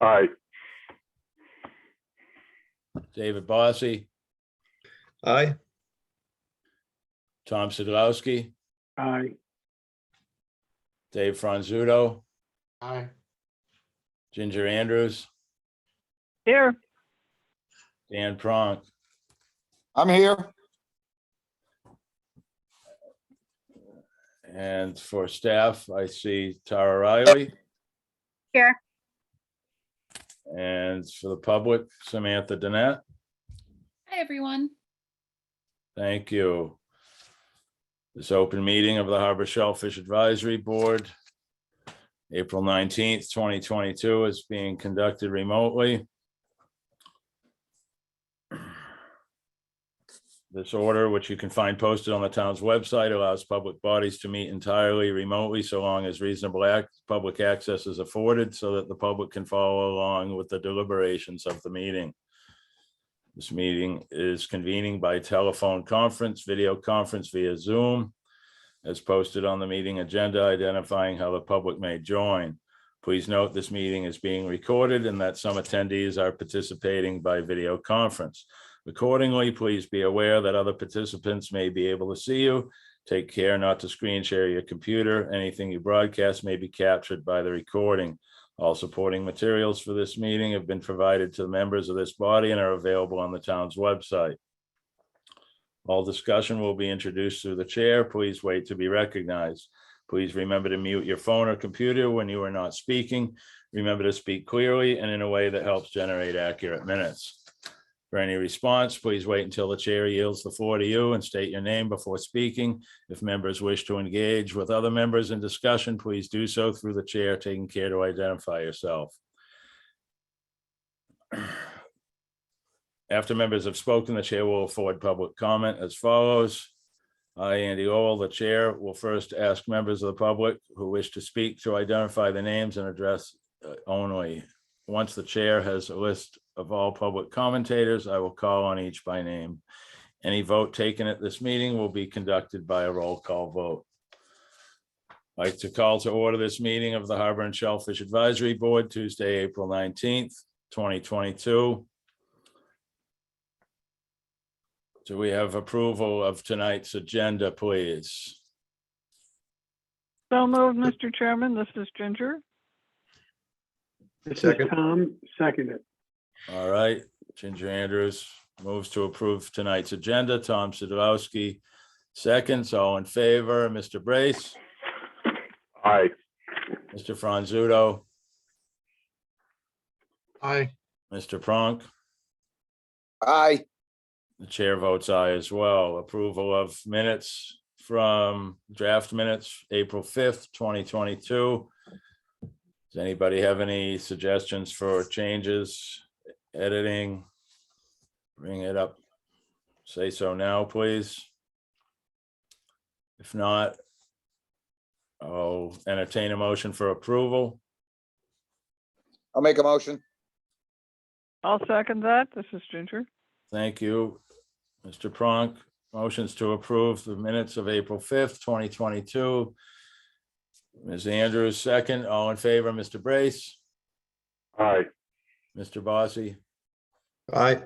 Aye. David Bossy, Aye. Tom Sidlowski, Aye. Dave Franzuto, Aye. Ginger Andrews, Here. Dan Pronk. I'm here. And for staff, I see Tara Riley. Here. And for the public, Samantha Danette. Hi, everyone. Thank you. This open meeting of the Harbor Shellfish Advisory Board, April 19th, 2022, is being conducted remotely. This order, which you can find posted on the town's website, allows public bodies to meet entirely remotely so long as reasonable public access is afforded so that the public can follow along with the deliberations of the meeting. This meeting is convening by telephone conference, video conference via Zoom, as posted on the meeting agenda identifying how the public may join. Please note this meeting is being recorded and that some attendees are participating by video conference. Accordingly, please be aware that other participants may be able to see you. Take care not to screen share your computer. Anything you broadcast may be captured by the recording. All supporting materials for this meeting have been provided to the members of this body and are available on the town's website. All discussion will be introduced through the chair. Please wait to be recognized. Please remember to mute your phone or computer when you are not speaking. Remember to speak clearly and in a way that helps generate accurate minutes. For any response, please wait until the chair yields the floor to you and state your name before speaking. If members wish to engage with other members in discussion, please do so through the chair, taking care to identify yourself. After members have spoken, the chair will afford public comment as follows. I, Andy Lowell, the chair, will first ask members of the public who wish to speak to identify the names and address only. Once the chair has a list of all public commentators, I will call on each by name. Any vote taken at this meeting will be conducted by a roll call vote. I'd like to call to order this meeting of the Harbor and Shellfish Advisory Board, Tuesday, April 19th, 2022. Do we have approval of tonight's agenda, please? So moved, Mr. Chairman. This is Ginger. This is Second. Tom, seconded. All right, Ginger Andrews moves to approve tonight's agenda. Tom Sidlowski seconds. All in favor, Mr. Brace, Aye. Mr. Franzuto, Aye. Mr. Pronk. Aye. The chair votes aye as well. Approval of minutes from draft minutes, April 5th, 2022. Does anybody have any suggestions for changes, editing? Bring it up. Say so now, please. If not, I'll entertain a motion for approval. I'll make a motion. I'll second that. This is Ginger. Thank you, Mr. Pronk. Motions to approve the minutes of April 5th, 2022. Ms. Andrews, second. All in favor, Mr. Brace, Aye. Mr. Bossy, Aye.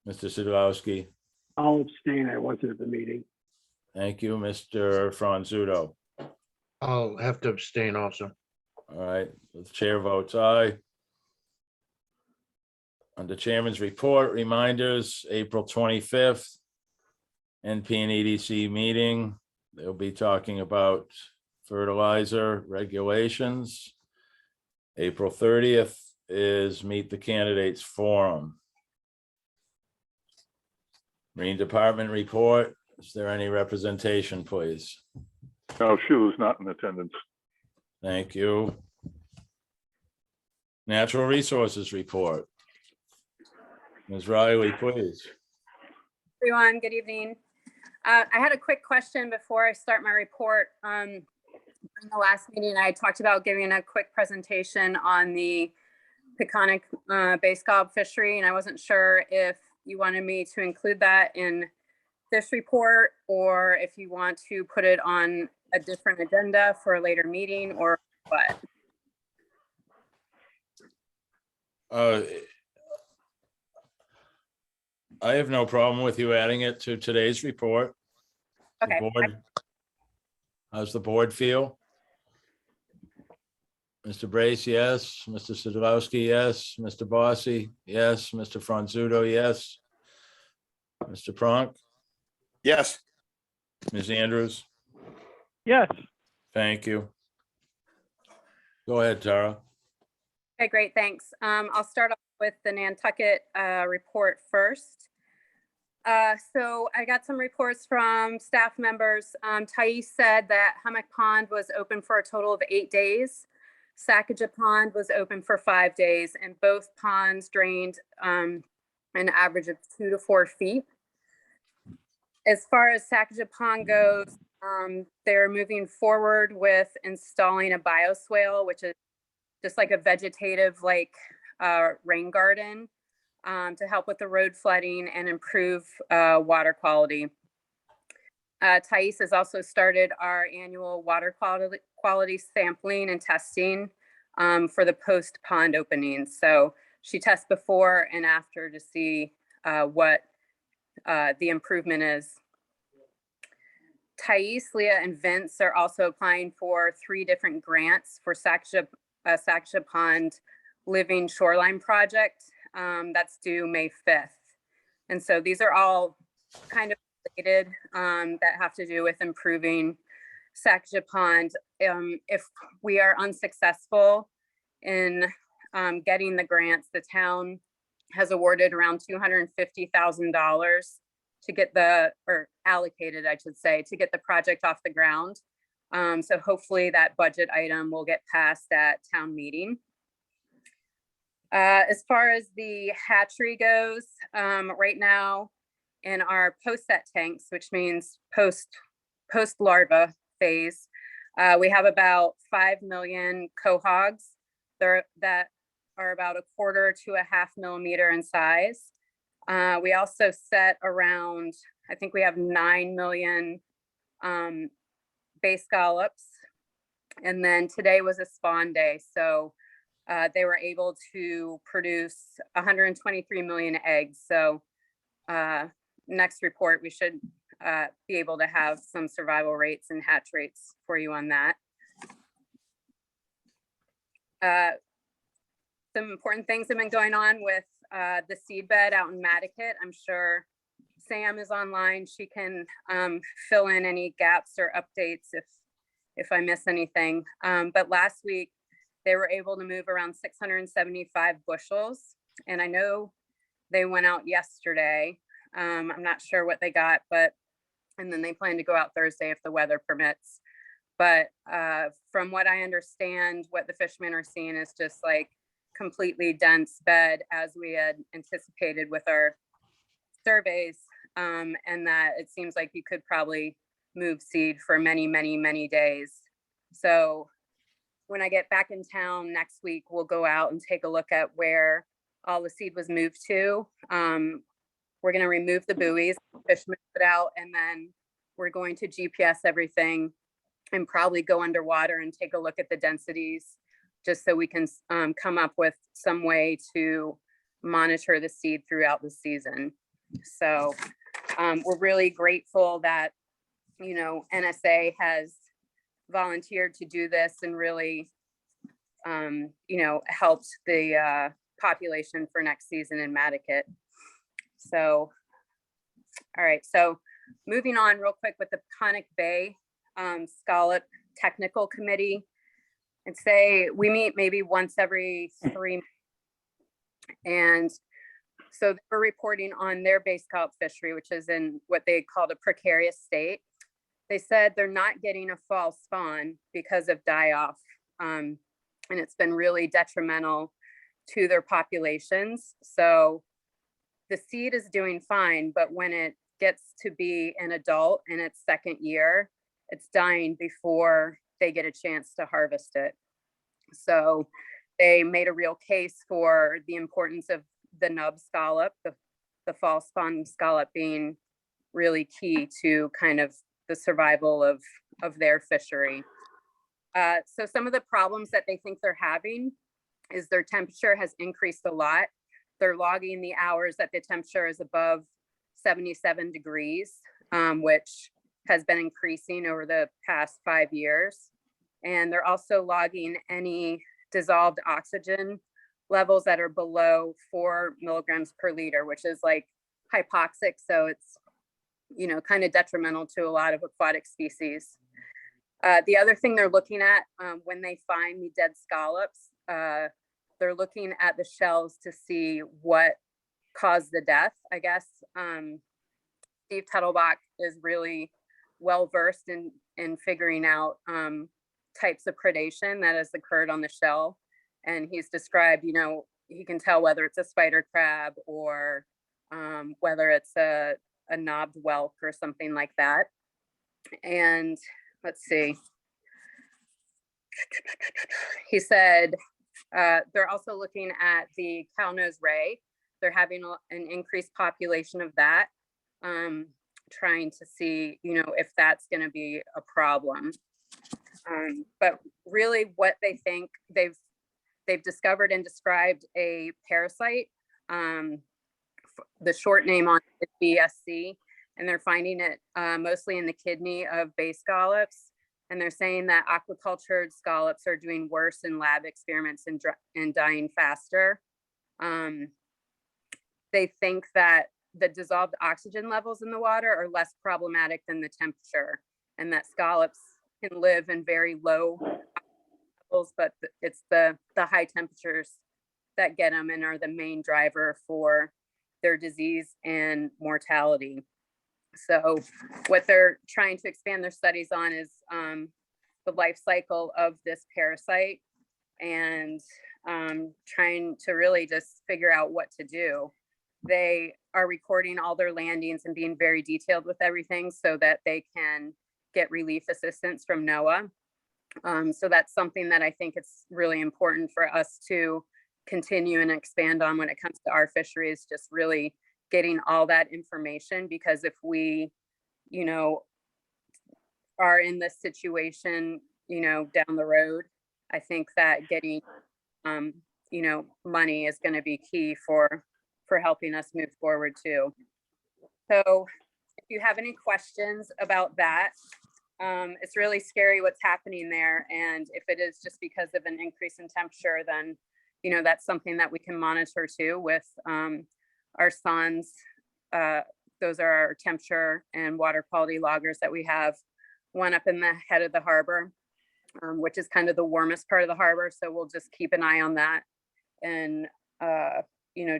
Mr. Sidlowski. I'll abstain. I wasn't at the meeting. Thank you, Mr. Franzuto. I'll have to abstain also. All right, the chair votes aye. Under Chairman's report, reminders, April 25th, NP and EDC meeting. They'll be talking about fertilizer regulations. April 30th is Meet the Candidates Forum. Marine Department report. Is there any representation, please? No, she was not in attendance. Thank you. Natural Resources report. Ms. Riley, please. Everyone, good evening. I had a quick question before I start my report. In the last meeting, I talked about giving a quick presentation on the Peconic Bay Scallop fishery, and I wasn't sure if you wanted me to include that in this report or if you want to put it on a different agenda for a later meeting or what. I have no problem with you adding it to today's report. The Okay. board- How's the board feel? Mr. Brace, yes. Mr. Sadlowski, yes. Mr. Bossy, yes. Mr. Franzuto, yes. Mr. Pronk, Yes. Ms. Andrews, Yes, thank you. Go ahead, Tara. Okay, great, thanks. I'll start off with the Nantucket report first. So I got some reports from staff members. Thais said that Hummock Pond was open for a total of 8 days. Sacajah Pond was open for 5 days, and both ponds drained an average of 2 to 4 feet. As far as Sacajah Pond goes, they're moving forward with installing a bioswale, which is just like a vegetative rain garden to help with the road flooding and improve water quality. Thais has also started our annual water quality sampling and testing for the post pond openings. So she tests before and after to see what the improvement is. Thais, Leah, and Vince are also applying for 3 different grants for Sacajah Pond Living Shoreline Project. That's due May 5th. And so these are all kind of related that have to do with improving Sacajah Pond. If we are unsuccessful in getting the grants, the town has awarded around $250,000 to get or allocated, I should say, to get the project off the ground. So hopefully that budget item will get passed at town meeting. As far as the hatchery goes, right now in our post-set tanks, which means post larva phase, we have about 5 million quahogs that are about 1/4 to 1/2 millimeter in size. We also set around, I think we have 9 million bay scallops. And then today was a spawn day. So they were able to produce 123 million eggs. So next report, we should be able to have some survival rates and hatch rates for you on that. Some important things have been going on with the seed bed out in Mattocket. I'm sure Sam is online. She can fill in any gaps or updates if I miss anything. But last week, they were able to move around 675 bushels. And I know they went out yesterday. I'm not sure what they got, and then they plan to go out Thursday if the weather permits. But from what I understand, what the fishermen are seeing is just like completely dense bed as we had anticipated with our surveys. And that it seems like you could probably move seed for many, many, many days. So when I get back in town next week, we'll go out and take a look at where all the seed was moved to. We're going to remove the buoys, fishermen put out, and then we're going to GPS everything and probably go underwater and take a look at the densities just so we can come up with some way to monitor the seed throughout the season. So we're really grateful that, NSA has volunteered to do this and really, helped the population for next season in Mattocket. So, all right. So moving on real quick with the Peconic Bay Scallop Technical Committee. And say we meet maybe once every 3 months. And so they're reporting on their bay scallop fishery, which is in what they called a precarious state. They said they're not getting a fall spawn because of die-off. And it's been really detrimental to their populations. So the seed is doing fine, but when it gets to be an adult in its 2nd year, it's dying before they get a chance to harvest it. So they made a real case for the importance of the nub scallop, the fall spawn scallop being really key to kind of the survival of their fishery. So some of the problems that they think they're having is their temperature has increased a lot. They're logging the hours that the temperature is above 77 degrees, which has been increasing over the past 5 years. And they're also logging any dissolved oxygen levels that are below 4 milligrams per liter, which is like hypoxic. So it's, kind of detrimental to a lot of aquatic species. The other thing they're looking at when they find the dead scallops, they're looking at the shells to see what caused the death, I guess. Steve Tuttlebach is really well versed in figuring out types of predation that has occurred on the shell. And he's described, he can tell whether it's a spider crab or whether it's a knobbed whelk or something like that. And let's see. He said they're also looking at the cow-nose ray. They're having an increased population of that, trying to see, if that's going to be a problem. But really what they think, they've discovered and described a parasite. The short name on it is BSC, and they're finding it mostly in the kidney of bay scallops. And they're saying that aquacultured scallops are doing worse in lab experiments and dying faster. They think that the dissolved oxygen levels in the water are less problematic than the temperature, and that scallops can live in very low levels, but it's the high temperatures that get them and are the main driver for their disease and mortality. So what they're trying to expand their studies on is the life cycle of this parasite, and trying to really just figure out what to do. They are recording all their landings and being very detailed with everything so that they can get relief assistance from NOAA. So that's something that I think it's really important for us to continue and expand on when it comes to our fisheries, just really getting all that information, because if we, are in this situation, down the road, I think that getting, money is going to be key for helping us move forward too. So if you have any questions about that, it's really scary what's happening there. And if it is just because of an increase in temperature, then, that's something that we can monitor too with our sons. Those are our temperature and water quality loggers that we have. One up in the head of the harbor, which is kind of the warmest part of the harbor. So we'll just keep an eye on that and,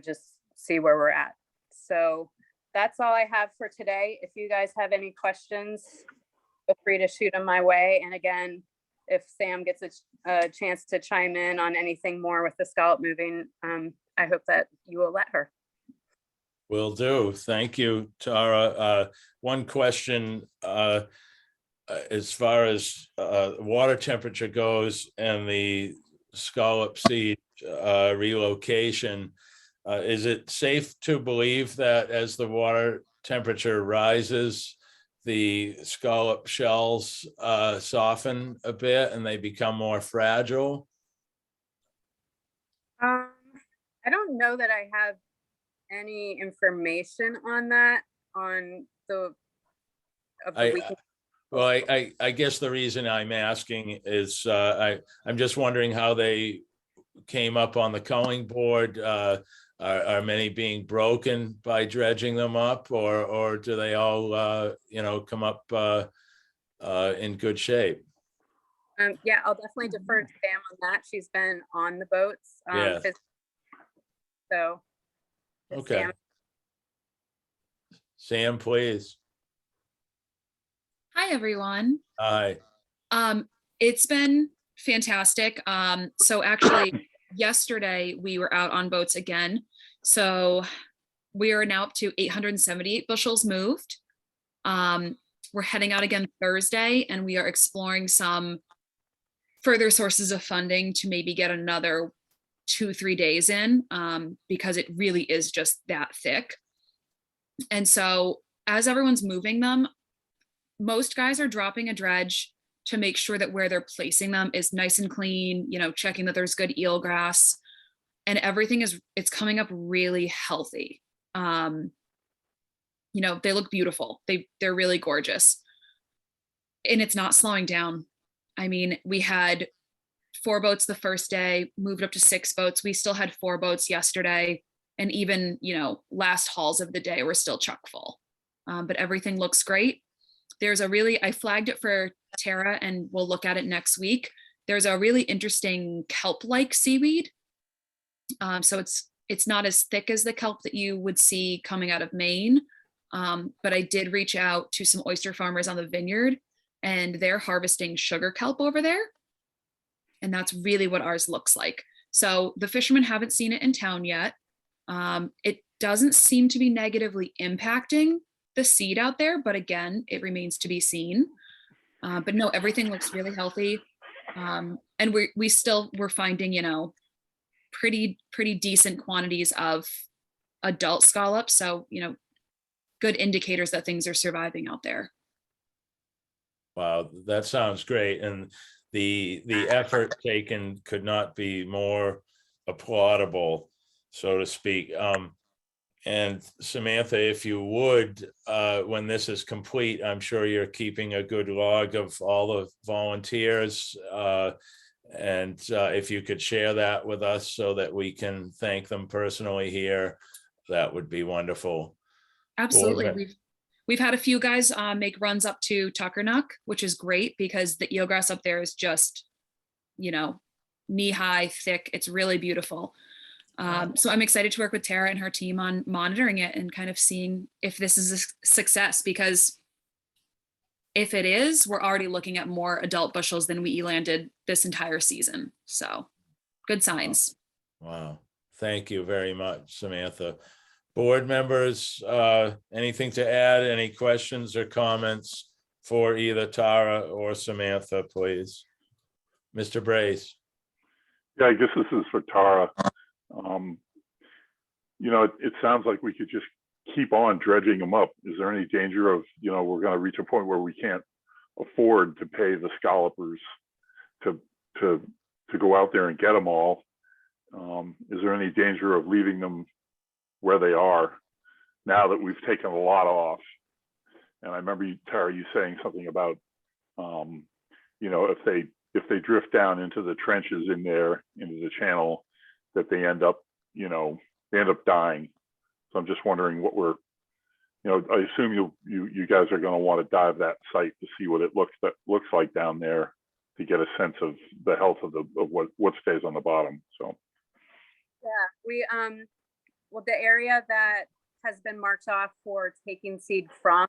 just see where we're at. So that's all I have for today. If you guys have any questions, feel free to shoot them my way. And again, if Sam gets a chance to chime in on anything more with the scallop moving, I hope that you will let her. Will do. Thank you, Tara. One question, as far as water temperature goes and the scallop seed relocation, is it safe to believe that as the water temperature rises, the scallop shells soften a bit and they become more fragile? I don't know that I have any information on that on the weekend. Well, I guess the reason I'm asking is I'm just wondering how they came up on the culling board. Are many being broken by dredging them up, or do they all come up in good shape? Yeah, I'll definitely defer to Sam on that. She's been on the boats. Yeah. So. Okay. Sam. Sam, please. Hi, everyone. Hi. It's been fantastic. So actually yesterday we were out on boats again. So we are now up to 878 bushels moved. We're heading out again Thursday, and we are exploring some further sources of funding to maybe get another 2-3 days in, because it really is just that thick. And so as everyone's moving them, most guys are dropping a dredge to make sure that where they're placing them is nice and clean, you know, checking that there's good eelgrass and everything it's coming up really healthy. You know, they look beautiful. They're really gorgeous. And it's not slowing down. I mean, we had 4 boats the first day, moved up to 6 boats. We still had 4 boats yesterday. And even, you know, last hauls of the day were still chock full. But everything looks great. I flagged it for Tara and we'll look at it next week. There's a really interesting kelp-like seaweed. So it's not as thick as the kelp that you would see coming out of Maine. But I did reach out to some oyster farmers on the vineyard and they're harvesting sugar kelp over there. And that's really what ours looks like. So the fishermen haven't seen it in town yet. It doesn't seem to be negatively impacting the seed out there, but again, it remains to be seen. But no, everything looks really healthy. And we're finding, you know, pretty decent quantities of adult scallops. So, you know, good indicators that things are surviving out there. Wow, that sounds great. And the effort taken could not be more applaudable, so to speak. And Samantha, if you would, when this is complete, I'm sure you're keeping a good log of all the volunteers. And if you could share that with us so that we can thank them personally here, that would be wonderful. Absolutely. We've had a few guys make runs up to Tuckernuck, which is great because the eelgrass up there is just, you know, knee-high thick. It's really beautiful. So I'm excited to work with Tara and her team on monitoring it and kind of seeing if this is a success, because if it is, we're already looking at more adult bushels than we landed this entire season. So good signs. Wow. Thank you very much, Samantha. Board members, anything to add? Any questions or comments for either Tara or Samantha, please? Mr. Brace. Yeah, I guess this is for Tara. You know, it sounds like we could just keep on dredging them up. Is there any danger of, you know, we're going to reach a point where we can't afford to pay the scallopers to go out there and get them all? Is there any danger of leaving them where they are now that we've taken a lot off? And I remember you, Tara, you saying something about, you know, if they drift down into the trenches in there, into the channel, that they end up, you know, they end up dying. So I'm just wondering what we're, you know, I assume you guys are going to want to dive that site to see what it looks like down there, to get a sense of the health of what stays on the bottom. So Yeah, we well, the area that has been marked off for taking seed from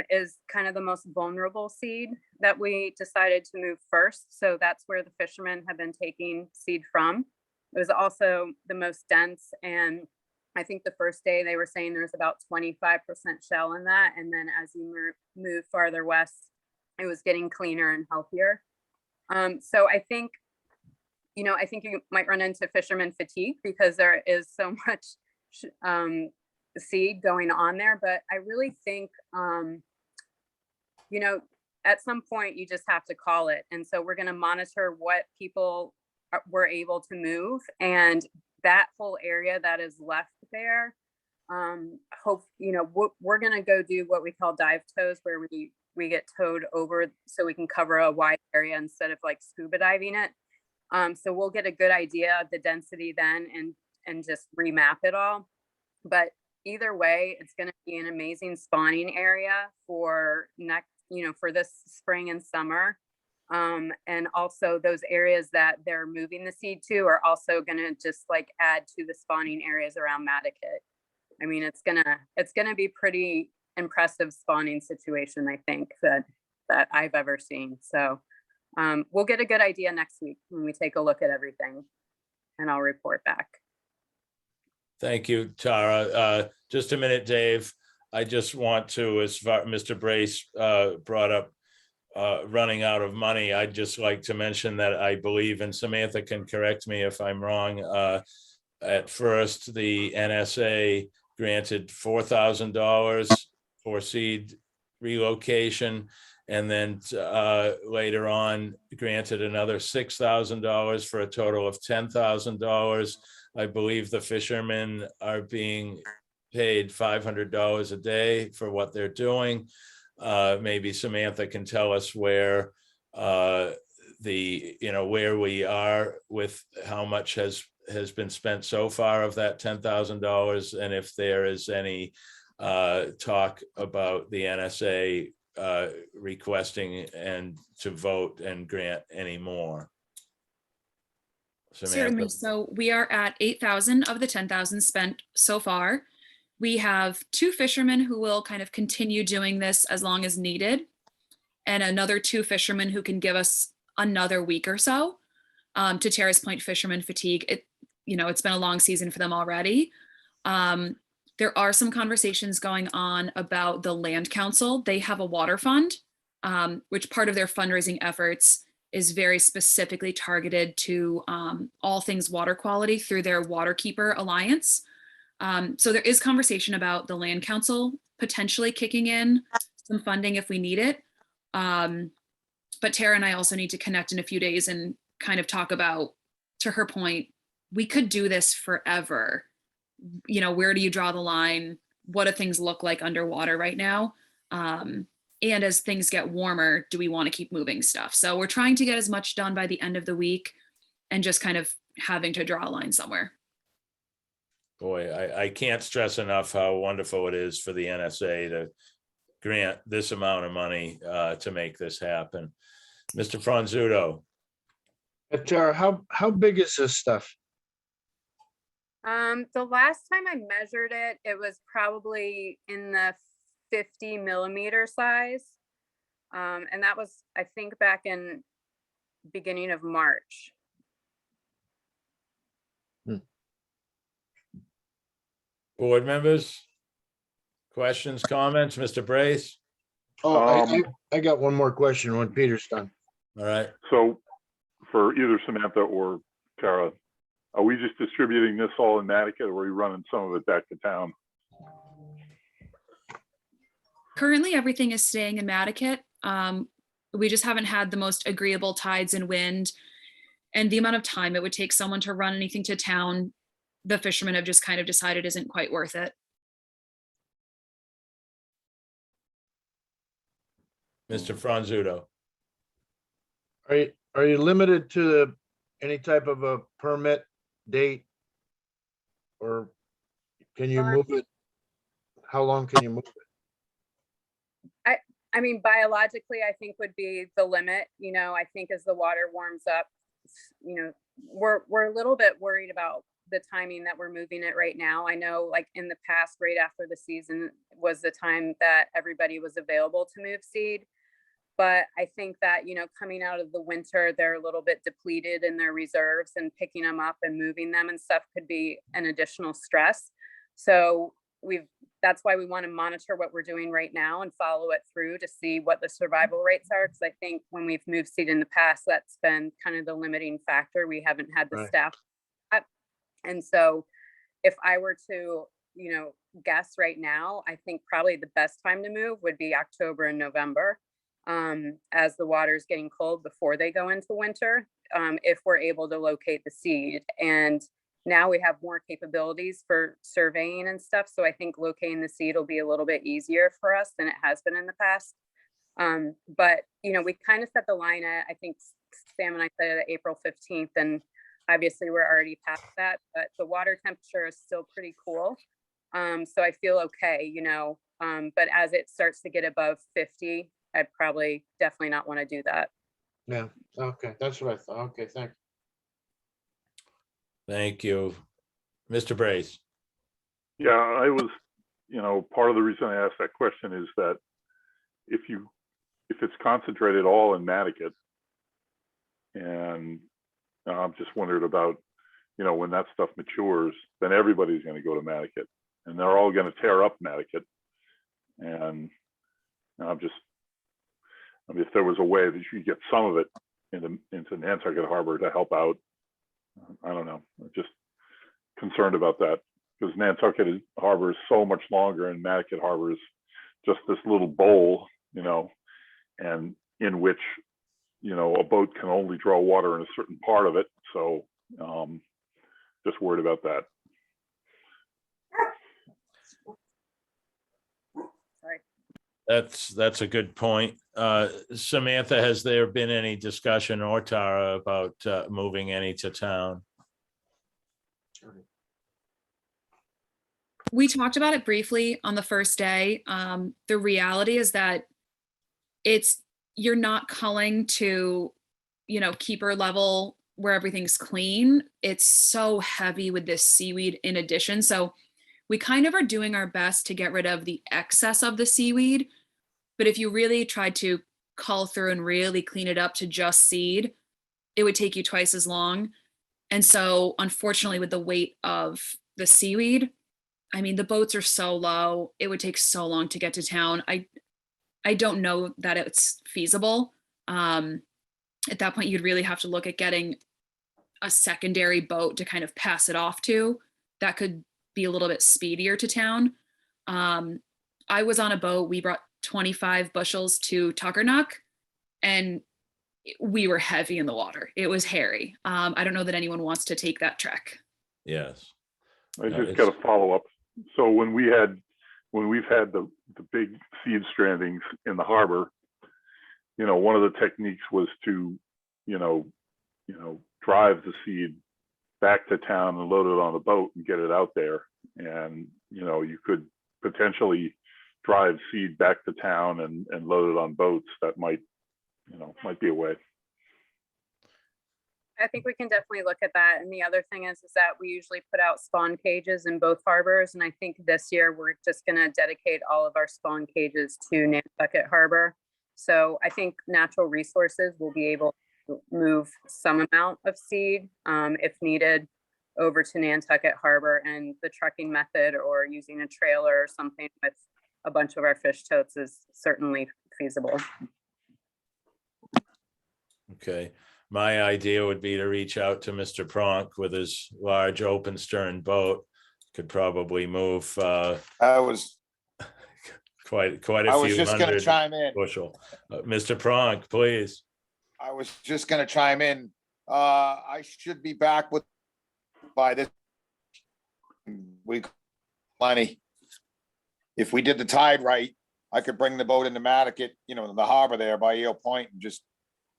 is kind of the most vulnerable seed that we decided to move first. So that's where the fishermen have been taking seed from. It was also the most dense, and I think the first day they were saying there's about 25% shell in that, and then as you move farther west, it was getting cleaner and healthier. So I think, you know, I think you might run into fisherman fatigue because there is so much seed going on there. But I really think, you know, at some point you just have to call it. And so we're going to monitor what people were able to move, and that whole area that is left there. Hope, you know, we're going to go do what we call dive tows, where we get towed over so we can cover a wide area instead of like scuba diving it. So we'll get a good idea of the density then and just remap it all. But either way, it's going to be an amazing spawning area for for this spring and summer. And also those areas that they're moving the seed to are also going to just like add to the spawning areas around Mattakit. I mean, it's gonna be pretty impressive spawning situation, I think, that I've ever seen. So we'll get a good idea next week when we take a look at everything, and I'll report back. Thank you, Tara. Just a minute, Dave. I just want to, as Mr. Brace brought up running out of money, I'd just like to mention that I believe, and Samantha can correct me if I'm wrong, at first the NSA granted $4,000 for seed relocation, And then later on granted another $6,000 for a total of $10,000. I believe the fishermen are being paid $500 a day for what they're doing. Maybe Samantha can tell us where where we are with how much has been spent so far of that $10,000, and if there is any talk about the NSA requesting and to vote and grant any more. Certainly. Samantha. So we are at 8,000 of the 10,000 spent so far. We have 2 fishermen who will kind of continue doing this as long as needed, and another 2 fishermen who can give us another week or so. To Tara's point, fisherman fatigue. It's been a long season for them already. There are some conversations going on about the Land Council. They have a water fund, which part of their fundraising efforts is very specifically targeted to all things water quality through their Waterkeeper Alliance. So there is conversation about the Land Council potentially kicking in some funding if we need it. But Tara and I also need to connect in a few days and kind of talk about, to her point, we could do this forever. Where do you draw the line? What do things look like underwater right now? And as things get warmer, do we want to keep moving stuff? So we're trying to get as much done by the end of the week and just kind of having to draw a line somewhere. Boy, I can't stress enough how wonderful it is for the NSA to grant this amount of money to make this happen. Mr. Franzuto. Tara, how big is this stuff? The last time I measured it, it was probably in the 50 millimeter size. And that was, I think, back in beginning of March. Board members? Questions, comments, Mr. Brace? Oh, I got one more question when Peter's done. All right. So for either Samantha or Tara, are we just distributing this all in Mattocket, or are we running some of it back to town? Currently, everything is staying in Mattocket. We just haven't had the most agreeable tides and wind, and the amount of time it would take someone to run anything to town, the fishermen have just kind of decided isn't quite worth it. Mr. Franzuto. Are you limited to any type of a permit date? Or can you move it? How long can you move it? I mean, biologically, I think would be the limit. I think as the water warms up, we're a little bit worried about the timing that we're moving it right now. I know, like in the past, right after the season was the time that everybody was available to move seed. But I think that, coming out of the winter, they're a little bit depleted in their reserves, and picking them up and moving them and stuff could be an additional stress. So that's why we want to monitor what we're doing right now and follow it through to see what the survival rates are. Because I think when we've moved seed in the past, that's been kind of the limiting factor. We haven't had the staff. And so if I were to, guess right now, I think probably the best time to move would be October and November, as the water is getting cold before they go into winter, if we're able to locate the seed. And now we have more capabilities for surveying and stuff. So I think locating the seed will be a little bit easier for us than it has been in the past. But, we kind of set the line at, I think Sam and I said it at April 15th, and obviously we're already past that, but the water temperature is still pretty cool. So I feel okay, but as it starts to get above 50, I'd probably definitely not want to do that. Yeah, okay, that's what I thought. Okay, thanks. Thank you. Mr. Brace. Yeah, I was, part of the reason I asked that question is that if it's concentrated all in Mattocket, and I'm just wondering about, when that stuff matures, then everybody's going to go to Mattocket, and they're all going to tear up Mattocket. And if there was a way that you could get some of it into Nantucket Harbor to help out, I don't know. I'm just concerned about that, because Nantucket Harbor is so much longer, and Mattocket Harbor is just this little bowl, and in which, you know, a boat can only draw water in a certain part of it. So just worried about that. That's a good point. Samantha, has there been any discussion, or Tara, about moving any to town? We talked about it briefly on the first day. The reality is that you're not culling to, keeper level where everything's clean. It's so heavy with this seaweed in addition. So we kind of are doing our best to get rid of the excess of the seaweed. But if you really tried to cull through and really clean it up to just seed, it would take you twice as long. And so unfortunately, with the weight of the seaweed, I mean, the boats are so low, it would take so long to get to town. I don't know that it's feasible. At that point, you'd really have to look at getting a secondary boat to kind of pass it off to. That could be a little bit speedier to town. I was on a boat, we brought 25 bushels to Tuckernuck, and we were heavy in the water. It was hairy. I don't know that anyone wants to take that trek. Yes. I No, just got a follow up. So when we've had the big seed strandings in the harbor, you know, one of the techniques was to, you know, drive the seed back to town and load it on the boat and get it out there. And, you know, you could potentially drive seed back to town and load it on boats. That might be a way. I think we can definitely look at that. And the other thing is that we usually put out spawn cages in both harbors. And I think this year we're just going to dedicate all of our spawn cages to Nantucket Harbor. So I think Natural Resources will be able to move some amount of seed if needed over to Nantucket Harbor, and the trucking method or using a trailer or something with a bunch of our fish totes is certainly feasible. Okay. My idea would be to reach out to Mr. Pronk with his large open stern boat. Could probably move I was quite a few just gonna hundred chime in. bushel. Mr. Pronk, please. I was just gonna chime in. I should be back by this week. Plenty. If we did the tide right, I could bring the boat into Mattocket, the harbor there by Eel Point, and just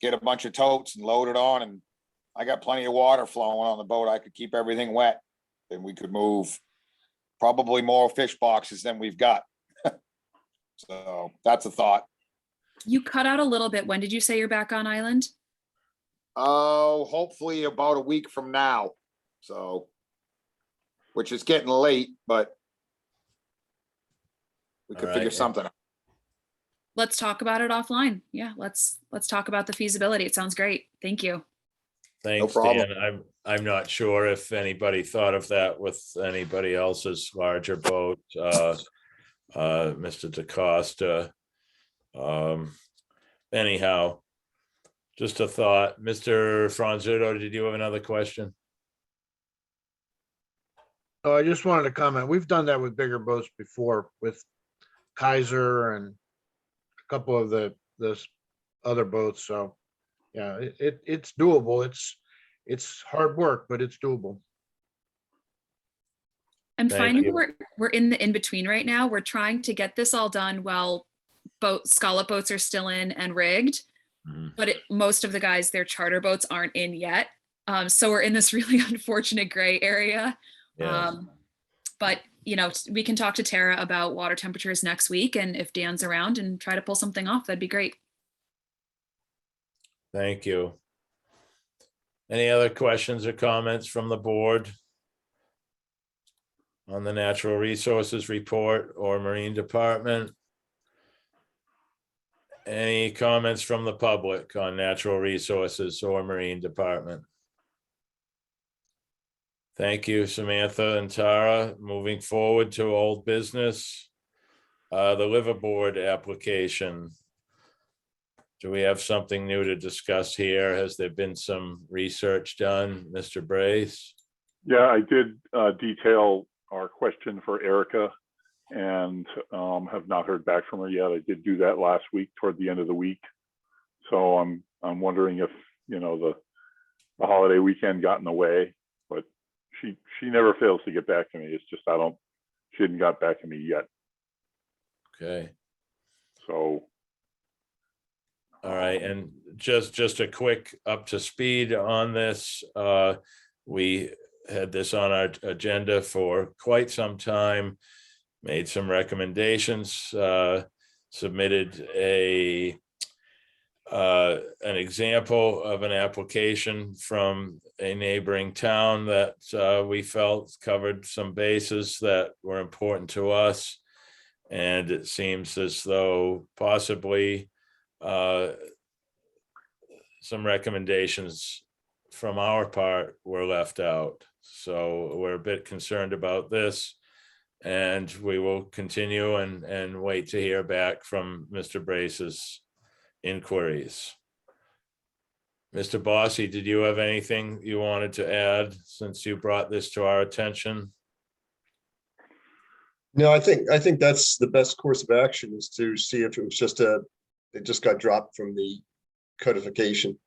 get a bunch of totes and load it on. And I got plenty of water flowing on the boat. I could keep everything wet. Then we could move probably more fish boxes than we've got. So that's a thought. You cut out a little bit. When did you say you're back on island? Oh, hopefully about a week from now. So, which is getting late, but we could All figure right. something out. Let's talk about it offline. Yeah, let's talk about the feasibility. It sounds great. Thank you. Thanks, problem. Dan. I'm not sure if anybody thought of that with anybody else's larger boat. Mr. DaCosta. Anyhow, just a thought. Mr. Franzuto, did you have another question? Oh, I just wanted to comment. We've done that with bigger boats before with Kaiser and a couple of the other boats. So yeah, it's doable. It's hard work, but it's doable. I'm Thank finding you. we're in the in-between right now. We're trying to get this all done while scallop boats are still in and rigged. Mhm. But most of the guys, their charter boats aren't in yet. So we're in this really unfortunate gray area. Yes. But we can talk to Tara about water temperatures next week, and if Dan's around, and try to pull something off, that'd be great. Thank you. Any other questions or comments from the board on the Natural Resources Report or Marine Department? Any comments from the public on Natural Resources or Marine Department? Thank you, Samantha and Tara. Moving forward to old business. The liveaboard application. Do we have something new to discuss here? Has there been some research done, Mr. Brace? Yeah, I did detail our question for Erica, and have not heard back from her yet. I did do that last week toward the end of the week. So I'm wondering if, you know, the holiday weekend got in the way, but she never fails to get back to me. It's just she hadn't got back to me yet. Okay. So All right, and just a quick up to speed on this. We had this on our agenda for quite some time, made some recommendations, submitted an example of an application from a neighboring town that we felt covered some bases that were important to us. And it seems as though possibly some recommendations from our part were left out. So we're a bit concerned about this. And we will continue and wait to hear back from Mr. Brace's inquiries. Mr. Bossy, did you have anything you wanted to add since you brought this to our attention? No, I think that's the best course of action, is to see if it was just it just got dropped from the codification.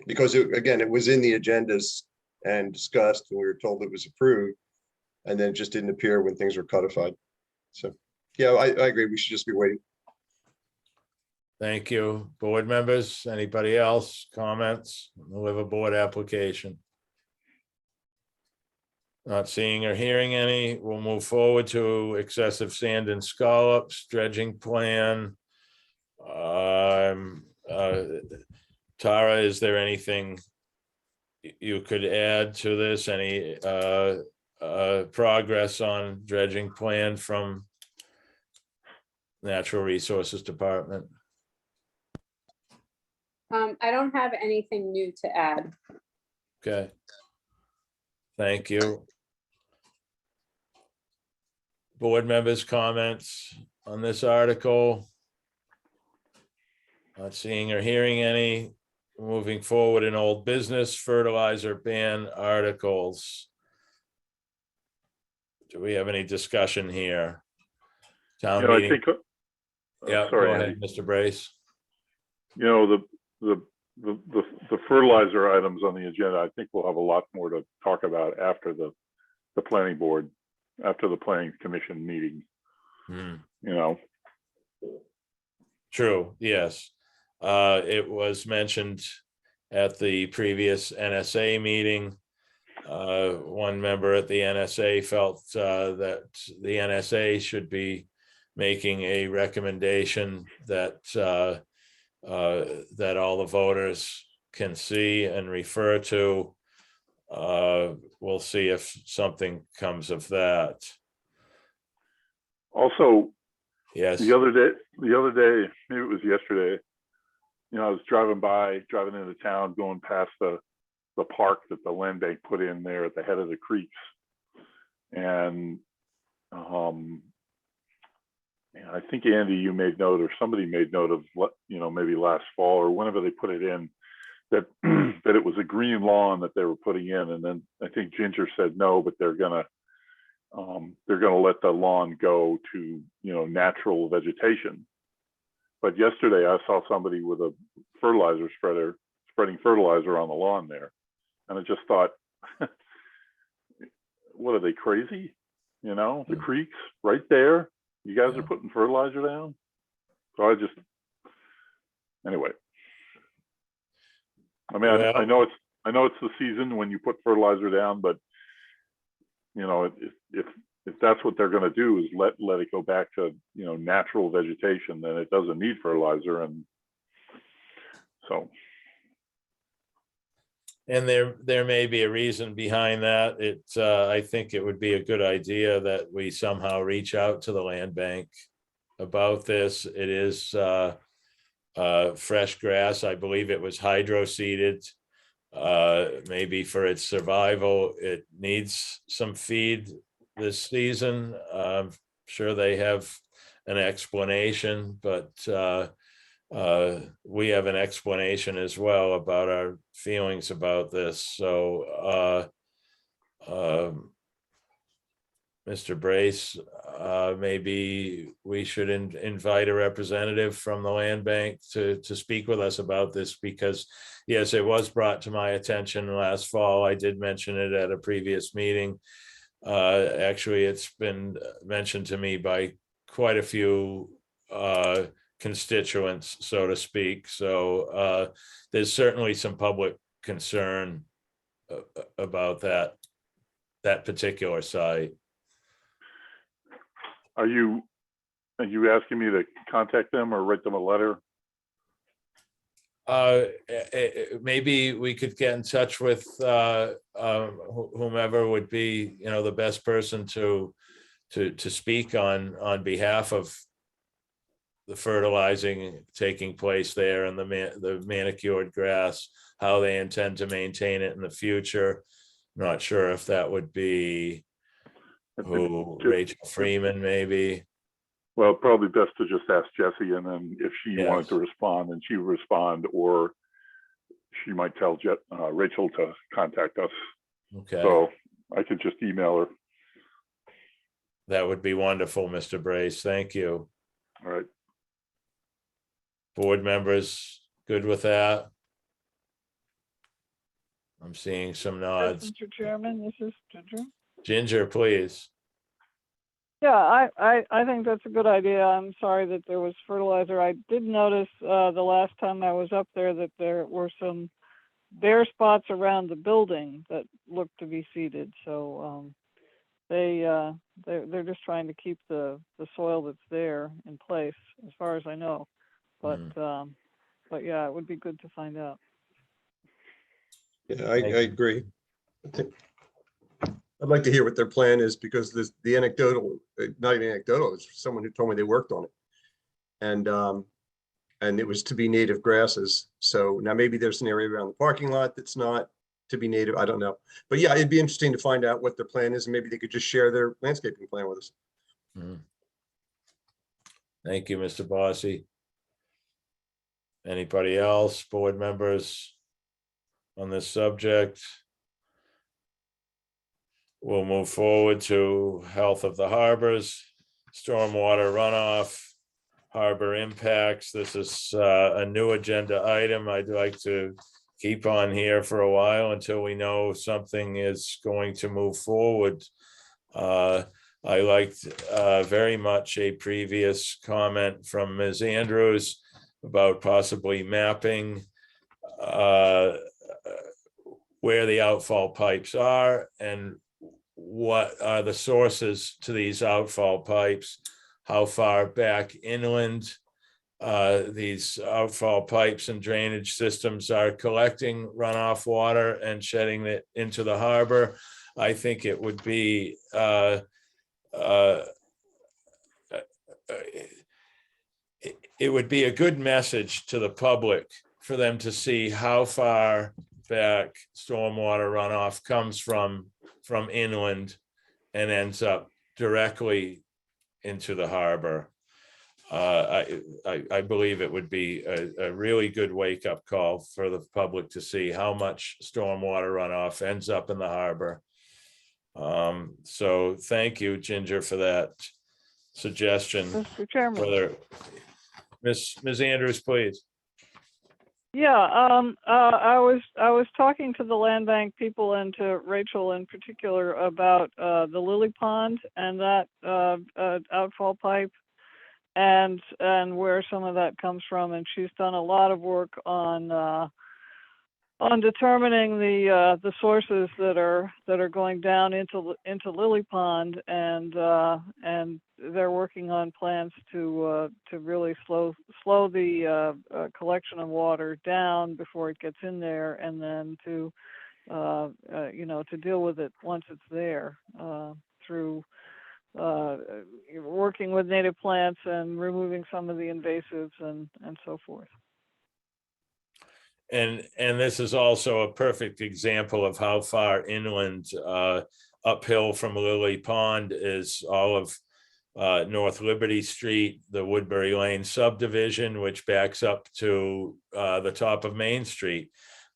Because again, it was in the agendas and discussed, and we were told it was approved, and then it just didn't appear when things were codified. So, yeah, I agree. We should just be waiting. Thank you. Board members, anybody else, comments on the liverboard application? Not seeing or hearing any, we'll move forward to excessive sand and scallops dredging plan. Tara, is there anything you could add to this? Any progress on dredging plan from Natural Resources Department? I don't have anything new to add. Okay. Thank you. Board members' comments on this article? Not seeing or hearing any. Moving forward in old business, fertilizer ban articles. Do we have any discussion here? Town you know, I meeting. think. Yeah, sorry, go Andy. ahead, Mr. Brace. You know, the fertilizer items on the agenda, I think we'll have a lot more to talk about after the planning board, after the planning commission meeting. You know. True, yes. It was mentioned at the previous NSA meeting. One member at the NSA felt that the NSA should be making a recommendation that that all the voters can see and refer to. We'll see if something comes of that. Also, Yes. the other day, maybe it was yesterday, you know, I was driving into town, going past the park that the land bank put in there at the head of the creeks. And I think, Andy, you made note, or somebody made note of what, you know, maybe last fall or whenever they put it in, that that it was a green lawn that they were putting in. And then I think Ginger said no, but they're gonna let the lawn go to, you know, natural vegetation. But yesterday I saw somebody with a fertilizer spreader spreading fertilizer on the lawn there. And I just thought, what are they, crazy? You know, the creek's right there. You guys are putting fertilizer down. So anyway. I mean, Well, I know it's the season when you put fertilizer down, but you know, if that's what they're going to do, is let it go back to, you know, natural vegetation, then it doesn't need fertilizer. And so, and there may be a reason behind that. I think it would be a good idea that we somehow reach out to the land bank about this. It is fresh grass. I believe it was hydro seeded. Maybe for its survival, it needs some feed this season. I'm sure they have an explanation, but we have an explanation as well about our feelings about this. So Mr. Brace, maybe we should invite a representative from the land bank to speak with us about this, because yes, it was brought to my attention last fall. I did mention it at a previous meeting. Actually, it's been mentioned to me by quite a few constituents, so to speak. So there's certainly some public concern about that particular site. Are you asking me to contact them or write them a letter? Maybe we could get in touch with whomever would be, the best person to speak on behalf of the fertilizing taking place there and the manicured grass, how they intend to maintain it in the future. Not sure if that would be Rachel Freeman, maybe. Well, probably best to just ask Jessie, and then if she Yes. wanted to respond, then she would respond, or she might tell Rachel to contact us. Okay, So I could just email her. that would be wonderful, Mr. Brace. Thank you. All right. Board members, good with that? I'm seeing some Yes, nods. Mr. Chairman, this is Ginger. Ginger, please. Yeah, I think that's a good idea. I'm sorry that there was fertilizer. I did notice the last time I was up there that there were some bare spots around the building that looked to be seeded. So they're just trying to keep the soil that's there in place, as far as I know. But yeah, it would be good to find out. Yeah, I Thank you. agree. I'd like to hear what their plan is, because the anecdotal, not even anecdotal, it's someone who told me they worked on it. And it was to be native grasses. So now maybe there's an area around the parking lot that's not to be native. I don't know. But yeah, it'd be interesting to find out what their plan is, and maybe they could just share their landscaping plan with us. Thank you, Mr. Bossy. Anybody else, board members on this subject? We'll move forward to health of the harbors, stormwater runoff, harbor impacts. This is a new agenda item I'd like to keep on here for a while until we know something is going to move forward. I liked very much a previous comment from Ms. Andrews about possibly mapping where the outfall pipes are and what are the sources to these outfall pipes, how far back inland these outfall pipes and drainage systems are collecting runoff water and shedding it into the harbor. I think it would be it would be a good message to the public for them to see how far back stormwater runoff comes from inland and ends up directly into the harbor. I believe it would be a really good wake-up call for the public to see how much stormwater runoff ends up in the harbor. So thank you, Ginger, for that suggestion. Mr. Chairman. Whether Ms. Andrews, please. Yeah, I was talking to the land bank people and to Rachel in particular about the lily pond and that outfall pipe and where some of that comes from, and she's done a lot of work on determining the sources that are going down into Lily Pond, and they're working on plans to really slow the collection of water down before it gets in there, and then to to deal with it once it's there through working with native plants and removing some of the invasives and so forth. And this is also a perfect example of how far inland uphill from Lily Pond is all of North Liberty Street, the Woodbury Lane subdivision, which backs up to the top of Main Street.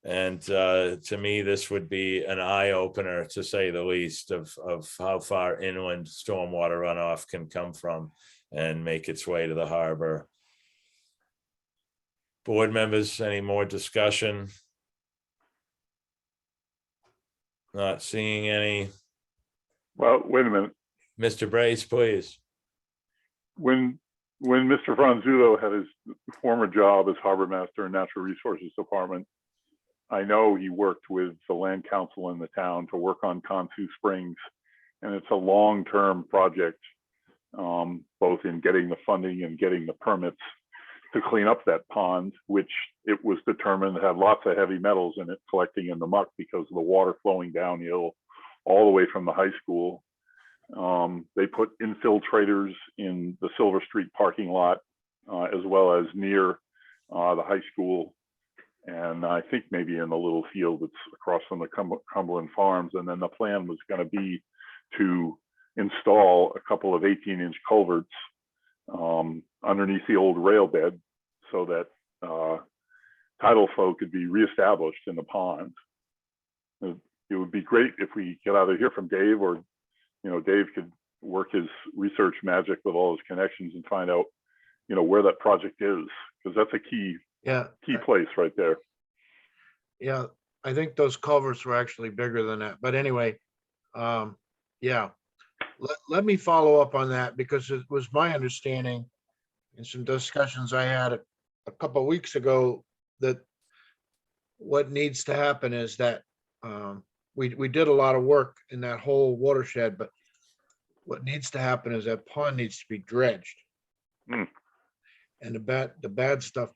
And to me, this would be an eye opener, to say the least, of how far inland stormwater runoff can come from and make its way to the harbor. Board members, any more discussion? Not seeing any. Well, wait a minute. Mr. Brace, please. When Mr. Franzulo had his former job as harbor master in Natural Resources Department, I know he worked with the land council in the town to work on Consu Springs, and it's a long-term project, both in getting the funding and getting the permits to clean up that pond, which it was determined had lots of heavy metals in it collecting in the muck because of the water flowing downhill all the way from the high school. They put infiltrators in the Silver Street parking lot, as well as near the high school. And I think maybe in the little field that's across from the Cumberland Farms. And then the plan was going to be to install a couple of 18-inch culverts underneath the old rail bed so that tidal flow could be reestablished in the pond. It would be great if we could either hear from Dave, or Dave could work his research magic with all his connections and find out where that project is, because that's a key place right there. Yeah, I think those culverts were actually bigger than that, but anyway, yeah. Let me follow up on that, because it was my understanding in some discussions I had a couple of weeks ago that what needs to happen is that we did a lot of work in that whole watershed, but what needs to happen is that pond needs to be dredged. Mm. And the bad stuff,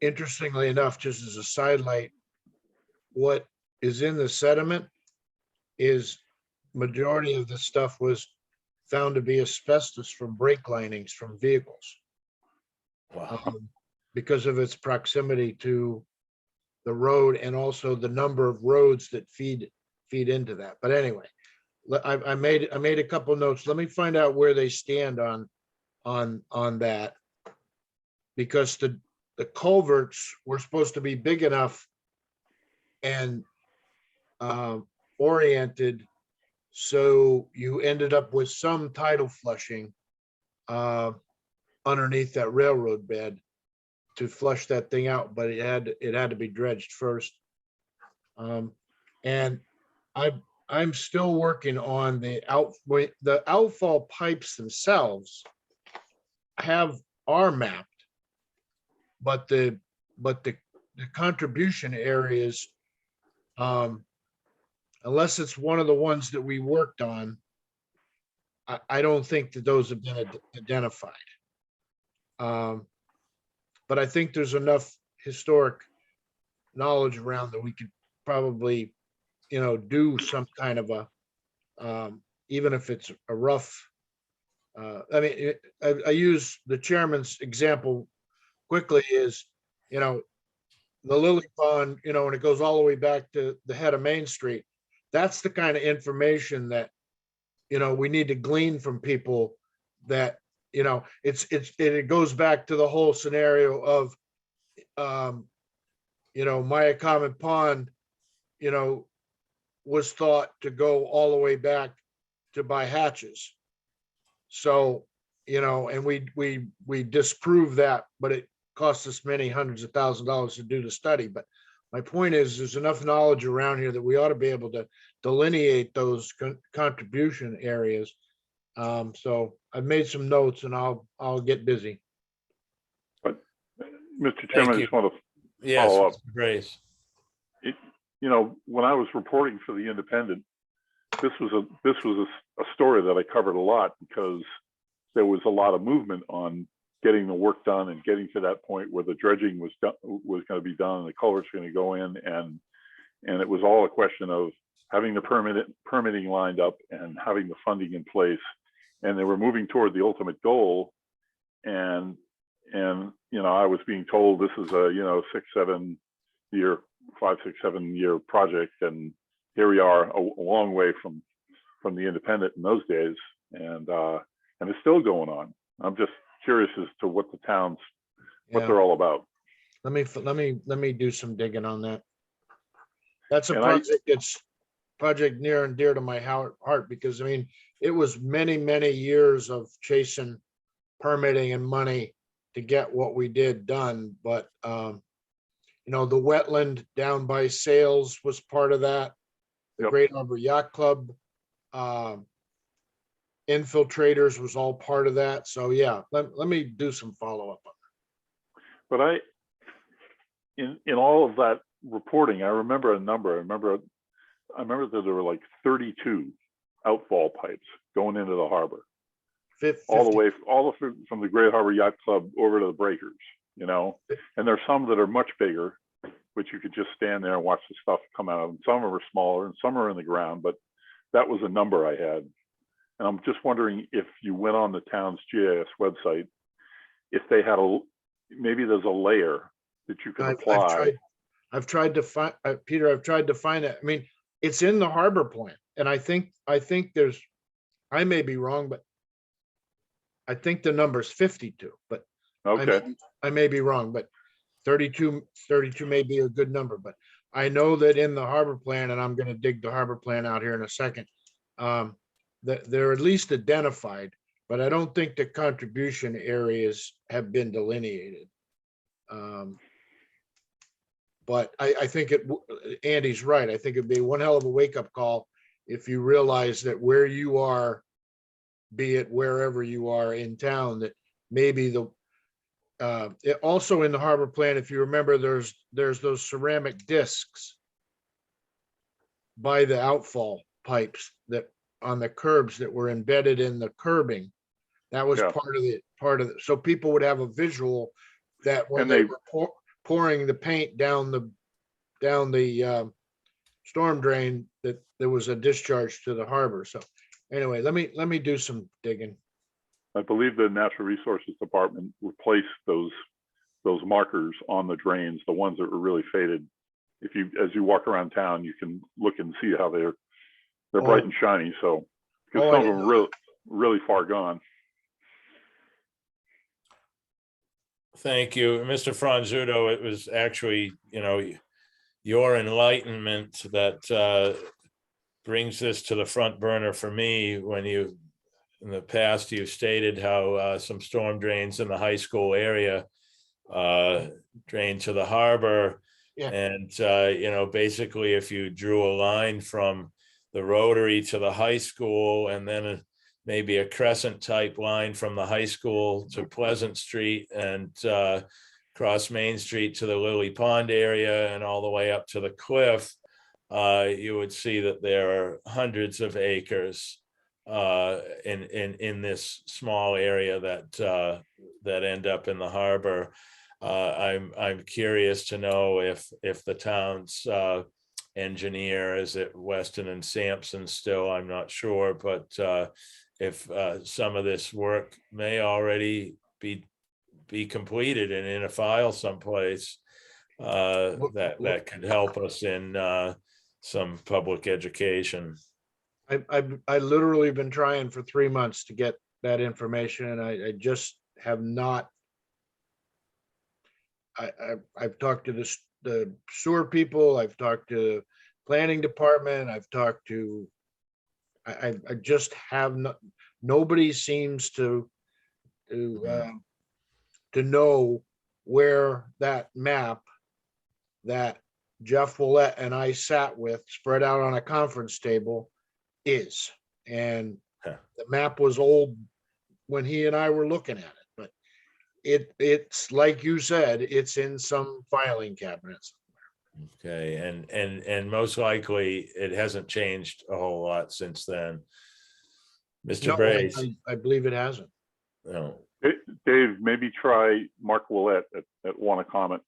interestingly enough, just as a sidelight, what is in the sediment is majority of the stuff was found to be asbestos from brake linings from vehicles. Wow. Because of its proximity to the road and also the number of roads that feed into that. But anyway, I made a couple notes. Let me find out where they stand on that, because the culverts were supposed to be big enough and oriented so you ended up with some tidal flushing underneath that railroad bed to flush that thing out, but it had to be dredged first. And I'm still working on the outfall pipes themselves are mapped, but the contribution areas, unless it's one of the ones that we worked on, I don't think that those have been identified. But I think there's enough historic knowledge around that we could probably, do some kind of a, even if it's a rough, I use the chairman's example quickly is, the Lily Pond, and it goes all the way back to the head of Main Street. That's the kind of information that, we need to glean from people that, it goes back to the whole scenario of, Maya Common Pond, was thought to go all the way back to by hatches. So, and we disprove that, but it costs us many hundreds of thousands of dollars to do the study. But my point is, there's enough knowledge around here that we ought to be able to delineate those contribution areas. So I've made some notes and I'll get busy. But Mr. Chairman, I just want to Yes, follow up. Mr. Brace. When I was reporting for the Independent, this was a story that I covered a lot, because there was a lot of movement on getting the work done and getting to that point where the dredging was going to be done and the culverts going to go in, and it was all a question of having the permitting lined up and having the funding in place, and they were moving toward the ultimate goal. And I was being told this is a 5, 6, 7 year project, and here we are a long way from the Independent in those days, and it's still going on. I'm just curious as to what the towns, what they're all about. let me do some digging on that. That's a And I- project near and dear to my heart, because I mean, it was many, many years of chasing permitting and money to get what we did done, but you know, the wetland down by Sales was part of that. The Yep. Great Harbor Yacht Club, infiltrators was all part of that. So yeah, let me do some follow-up on But in all of that reporting, I remember a number. I remember that there were like 32 outfall pipes going into the harbor, that. all the way from the Great Harbor Yacht Club over to the breakers, you know. And there's some that are much bigger, which you could just stand there and watch the stuff come out of them. Some are smaller and some are in the ground, but that was a number I had. And I'm just wondering if you went on the town's GIS website, if they had maybe there's a layer that you can apply. I've tried to find, Peter, I've tried to find it. I mean, it's in the harbor plan, and I think there's, I may be wrong, but I think the number's 52, but Okay, I may be wrong, but 32 may be a good number, but I know that in the harbor plan, and I'm gonna dig the harbor plan out here in a second, that they're at least identified, but I don't think the contribution areas have been delineated. But I think Andy's right. I think it'd be one hell of a wake-up call if you realize that where you are, be it wherever you are in town, that maybe also in the harbor plan, if you remember, there's those ceramic discs by the outfall pipes that on the curbs that were embedded in the curbing. That was Yeah. part of it. So people would have a visual that when And they they- were pouring the paint down the storm drain, that there was a discharge to the harbor. So anyway, let me do some digging. I believe the Natural Resources Department replaced those markers on the drains, the ones that were really faded. As you walk around town, you can look and see how they're bright and shiny. So because Oh, I some of didn't them are really far gone. Thank you, Mr. Franzuto. It was actually, your enlightenment that brings this to the front burner for me when in the past, you've stated how some storm drains in the high school area drain to the harbor. Yeah. And, basically if you drew a line from the Rotary to the high school and then maybe a crescent type line from the high school to Pleasant Street and cross Main Street to the Lily Pond area and all the way up to the cliff, you would see that there are hundreds of acres in this small area that end up in the harbor. I'm curious to know if the town's engineer, is it Weston and Sampson still? I'm not sure, but if some of this work may already be completed and in a file someplace, that could help us in some public education. I literally been trying for 3 months to get that information, and I just have not. I've talked to the sewer people, I've talked to planning department, I've talked to, I just have not, nobody seems to know where that map that Jeff Willett and I sat with, spread out on a conference table, is. And Huh. the map was old when he and I were looking at it, but it's like you said, it's in some filing cabinets. Okay, and most likely it hasn't changed a whole lot since then. Mr. No, Brace, I believe it hasn't. no, Dave, maybe try Mark Willett at Wannacomet,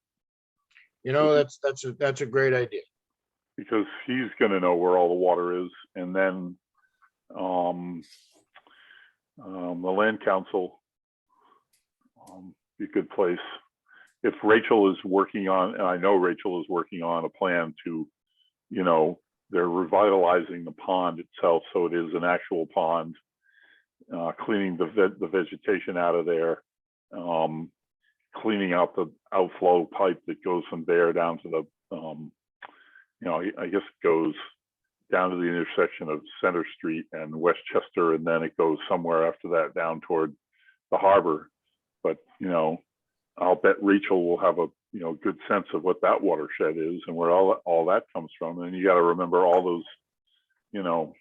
You know, that's a great idea. because he's going to know where all the water is. And then the land council, be a good place. If Rachel is working on, and I know Rachel is working on a plan to, they're revitalizing the pond itself, so it is an actual pond, cleaning the vegetation out of there. cleaning out the outflow pipe that goes from there down to the, you know, I guess it goes down to the intersection of Center Street and Westchester, and then it goes somewhere after that down toward the harbor. But, you know, I'll bet Rachel will have a, you know, good sense of what that watershed is and where all that comes from. And you got to remember all those, you know,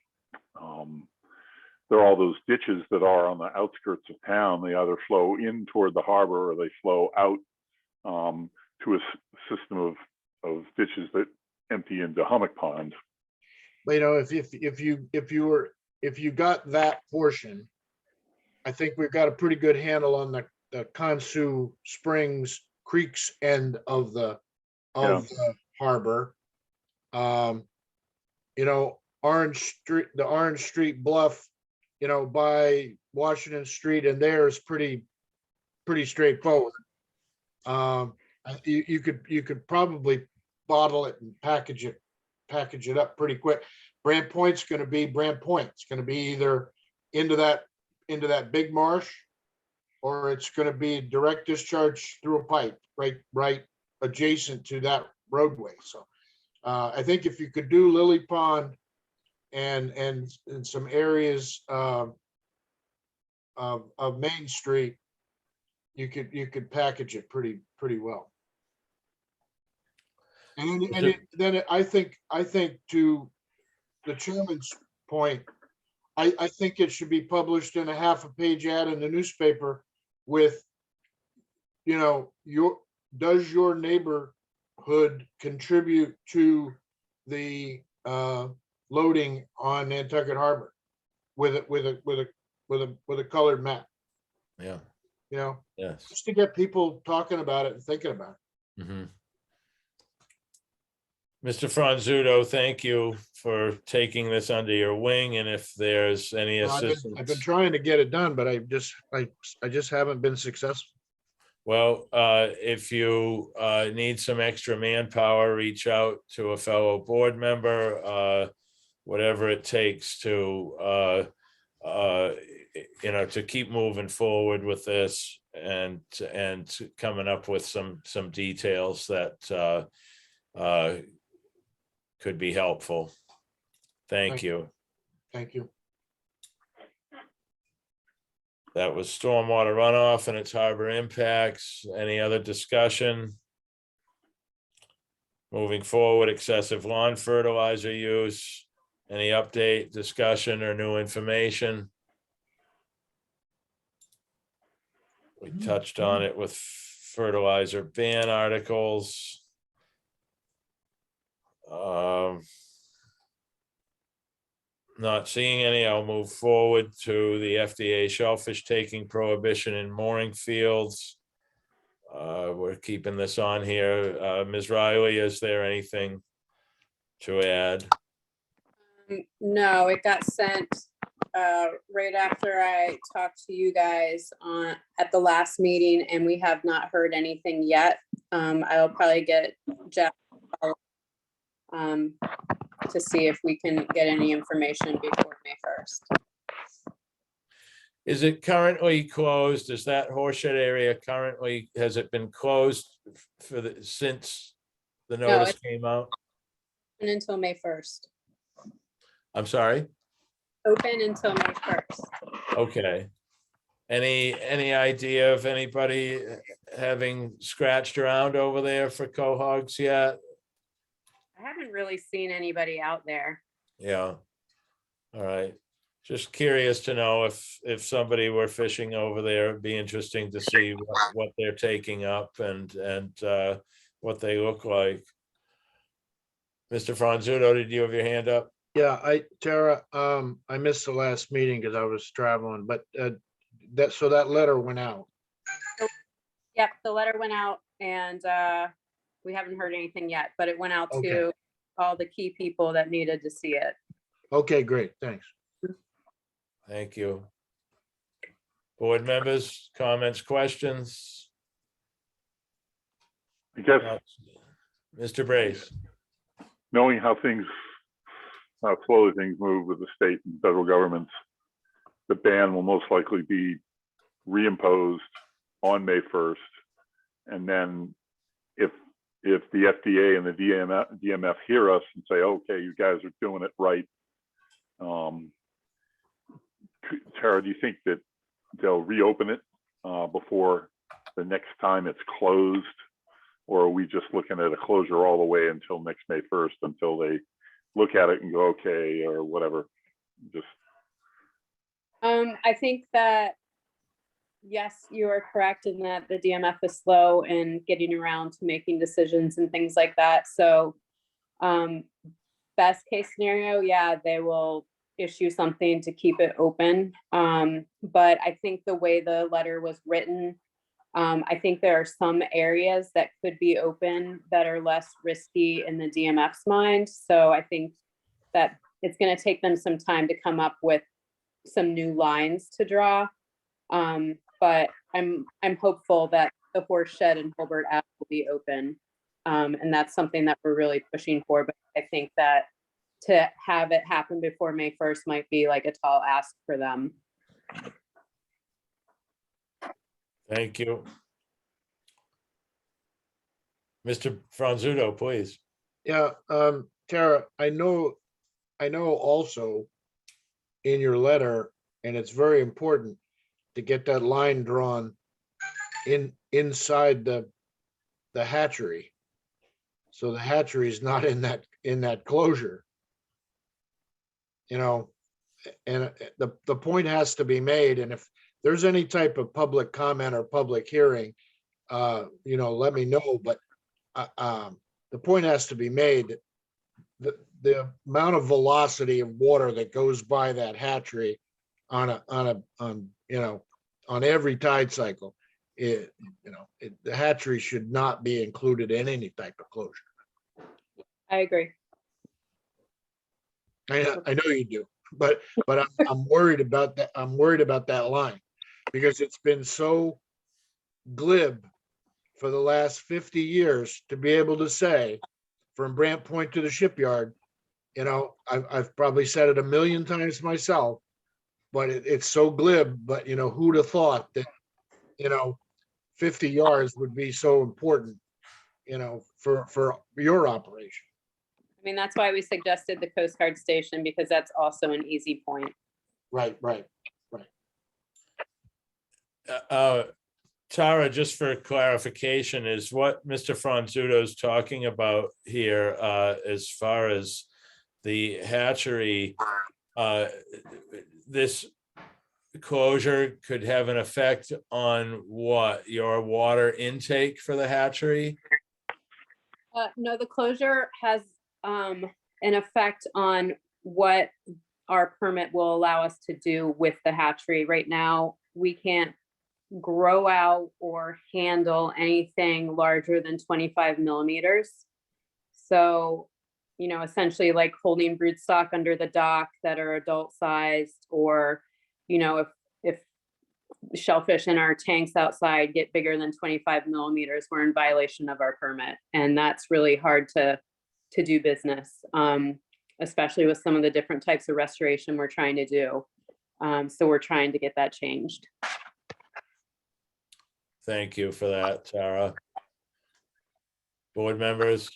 there are all those ditches that are on the outskirts of town. They either flow in toward the harbor or they flow out to a system of ditches that empty into Hummock Pond. But, you know, if you got that portion, I think we've got a pretty good handle on the Consu Springs Creeks end of the harbor. You know, the Orange Street Bluff, you know, by Washington Street and there is pretty straightforward. You could probably bottle it and package it up pretty quick. Brand Point's going to be Brand Point. It's going to be either into that big marsh, or it's going to be direct discharge through a pipe right adjacent to that roadway. So I think if you could do Lily Pond and some areas of Main Street, you could package it pretty well. And then I think to the chairman's point, I think it should be published in a half-page ad in the newspaper with, you know, does your neighborhood contribute to the loading on Nantucket Harbor with a colored map? Yeah. You know, Yes. just to get people talking about it and thinking about it. Mhm. Mr. Franzuto, thank you for taking this under your wing, and if there's any Well, I've been assistance. trying to get it done, but I just haven't been successful. Well, if you need some extra manpower, reach out to a fellow board member, whatever it takes to, you know, to keep moving forward with this and coming up with some details that could be helpful. Thank you. Thank you. That was stormwater runoff and its harbor impacts. Any other discussion? Moving forward, excessive lawn fertilizer use. Any update, discussion, or new information? We touched on it with fertilizer ban articles. Not seeing any, I'll move forward to the FDA shellfish taking prohibition in mooring fields. We're keeping this on here. Ms. Riley, is there anything to add? No, it got sent right after I talked to you guys at the last meeting, and we have not heard anything yet. I'll probably get Jeff to see if we can get any information before May 1st. Is it currently closed? Is that horseshead area currently, has it been closed since the notice came out? Open until May 1st. I'm sorry? Open until May 1st. Okay. Any idea of anybody having scratched around over there for cohogs yet? I haven't really seen anybody out there. Yeah. All right. Just curious to know if somebody were fishing over there, it'd be interesting to see what they're taking up and what they look like. Mr. Franzuto, did you have your hand up? Yeah, Tara, I missed the last meeting because I was traveling, but that letter went out. Yep, the letter went out, and we haven't heard anything yet, but it went out Okay. to all the key people that needed to see it. Okay, great, thanks. Thank you. Board members, comments, questions? I guess Mr. Brace. knowing how slowly things move with the state and federal governments, the ban will most likely be reimposed on May 1st. And then if the FDA and the DMF hear us and say, okay, you guys are doing it right, Tara, do you think that they'll reopen it before the next time it's closed? Or are we just looking at a closure all the way until next May 1st, until they look at it and go, okay, or whatever? Just I think that, yes, you are correct in that the DMF is slow in getting around to making decisions and things like that. So best case scenario, yeah, they will issue something to keep it open. But I think the way the letter was written, I think there are some areas that could be open that are less risky in the DMF's mind. So I think that it's going to take them some time to come up with some new lines to draw. But I'm hopeful that the horse shed and Holbert Ave will be open. And that's something that we're really pushing for. But I think that to have it happen before May 1st might be like a tall ask for them. Thank you. Mr. Franzuto, please. Yeah, Tara, I know also in your letter, and it's very important to get that line drawn inside the hatchery. So the hatchery is not in that closure. You know, and the point has to be made. And if there's any type of public comment or public hearing, you know, let me know. But the point has to be made. The amount of velocity of water that goes by that hatchery on every tide cycle, the hatchery should not be included in any type of closure. I agree. I know you do, but I'm worried about that. I'm worried about that line because it's been so glib for the last 50 years to be able to say from Brant Point to the shipyard. You know, I've probably said it a million times myself, but it's so glib. But you know, who'd have thought that 50 yards would be so important, for your operation. I mean, that's why we suggested the Coast Guard station, because that's also an easy point. Right. Tara, just for clarification, is what Mr. Franzuto is talking about here, as far as the hatchery, this closure could have an effect on what, your water intake for the hatchery? No, the closure has an effect on what our permit will allow us to do with the hatchery. Right now, we can't grow out or handle anything larger than 25 millimeters. So, essentially like holding broodstock under the dock that are adult sized, or, if shellfish in our tanks outside get bigger than 25 millimeters, we're in violation of our permit. And that's really hard to do business, especially with some of the different types of restoration we're trying to do. So we're trying to get that changed. Thank you for that, Tara. Board members?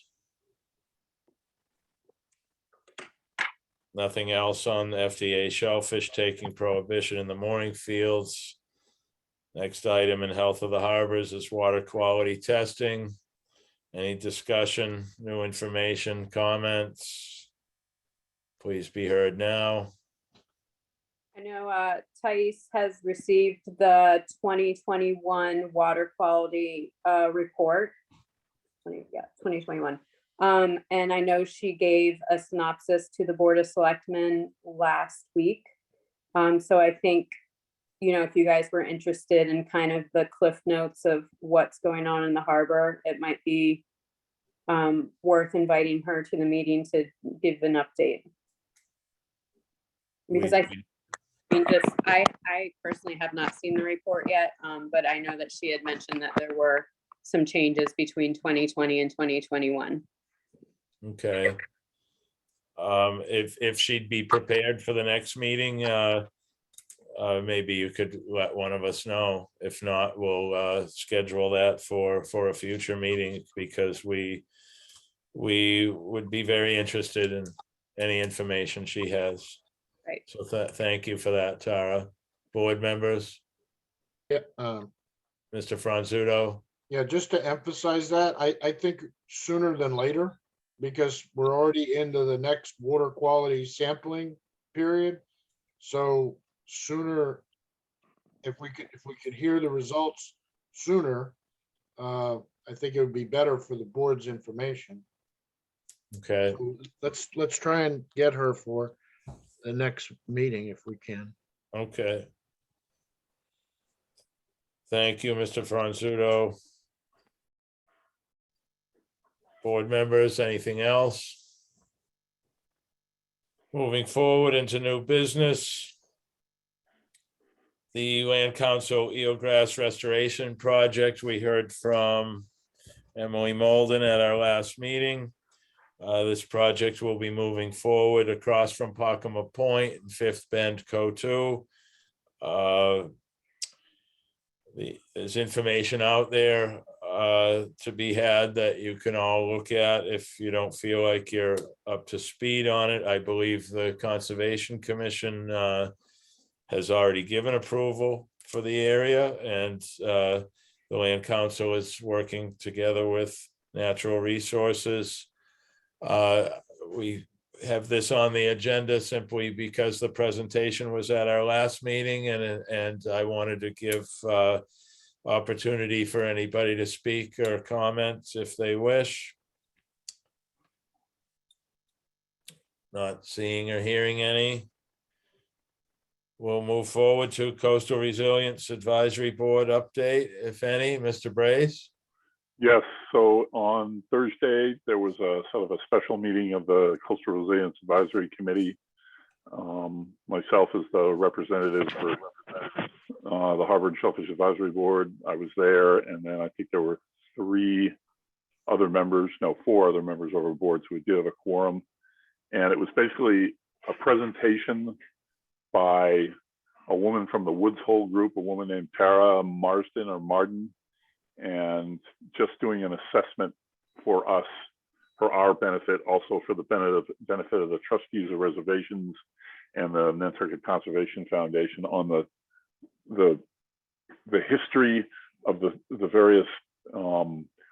Nothing else on the FDA shellfish taking prohibition in the mooring fields. Next item in health of the harbors is water quality testing. Any discussion, new information, comments? Please be heard now. I know Thais has received the 2021 water quality report. 2021. And I know she gave a synopsis to the Board of Selectmen last week. So I think, if you guys were interested in kind of the cliff notes of what's going on in the harbor, it might be worth inviting her to the meeting to give an update. Because I personally have not seen the report yet, but I know that she had mentioned that there were some changes between 2020 and 2021. Okay. If she'd be prepared for the next meeting, maybe you could let one of us know. If not, we'll schedule that for a future meeting, because we would be very interested in any information she has. Right. So thank you for that, Tara. Board members, Yeah, Mr. Franzuto. yeah, just to emphasize that, I think sooner than later, because we're already into the next water quality sampling period. So sooner, if we could hear the results sooner, I think it would be better for the board's information. Okay, So let's try and get her for the next meeting if we can. okay. Thank you, Mr. Franzuto. Board members, anything else? Moving forward into new business. The Land Council Eelgrass Restoration Project, we heard from Emily Molden at our last meeting. This project will be moving forward across from Poccama Point and Fifth Bend Co. 2. There's information out there to be had that you can all look at if you don't feel like you're up to speed on it. I believe the Conservation Commission has already given approval for the area, and the Land Council is working together with Natural Resources. We have this on the agenda simply because the presentation was at our last meeting, and I wanted to give opportunity for anybody to speak or comment if they wish. Not seeing or hearing any. We'll move forward to Coastal Resilience Advisory Board update, if any. Mr. Brace? Yes, so on Thursday, there was a sort of a special meeting of the Coastal Resilience Advisory Committee. Myself as the representative for the Harbor and Shellfish Advisory Board, I was there, and then I think there were 4 other members of the board, so we did have a quorum. And it was basically a presentation by a woman from the Woods Hole group, a woman named Tara Marsden or Marden, and just doing an assessment for us, for our benefit, also for the benefit of the trustees of reservations and the Nantucket Conservation Foundation on the history of the various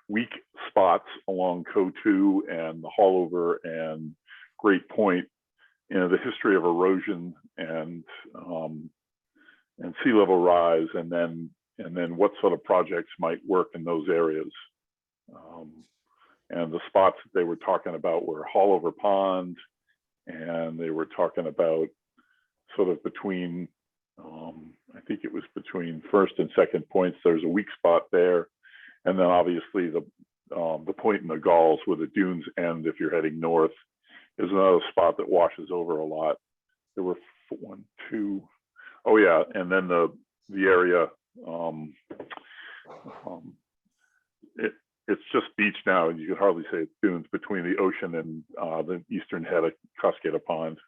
weak spots along Co2 and the Haulover and Great Point, the history of erosion and sea level rise, and then what sort of projects might work in those areas. And the spots that they were talking about were Haulover Pond, and they were talking about sort of between, I think it was between first and second points, there's a weak spot there. And then obviously the point in the Galls where the dunes end if you're heading north is another spot that washes over a lot. There were 1, 2, oh yeah, and then the area, it's just beach now, and you can hardly say it's dunes between the ocean and the eastern head of Cascada Pond.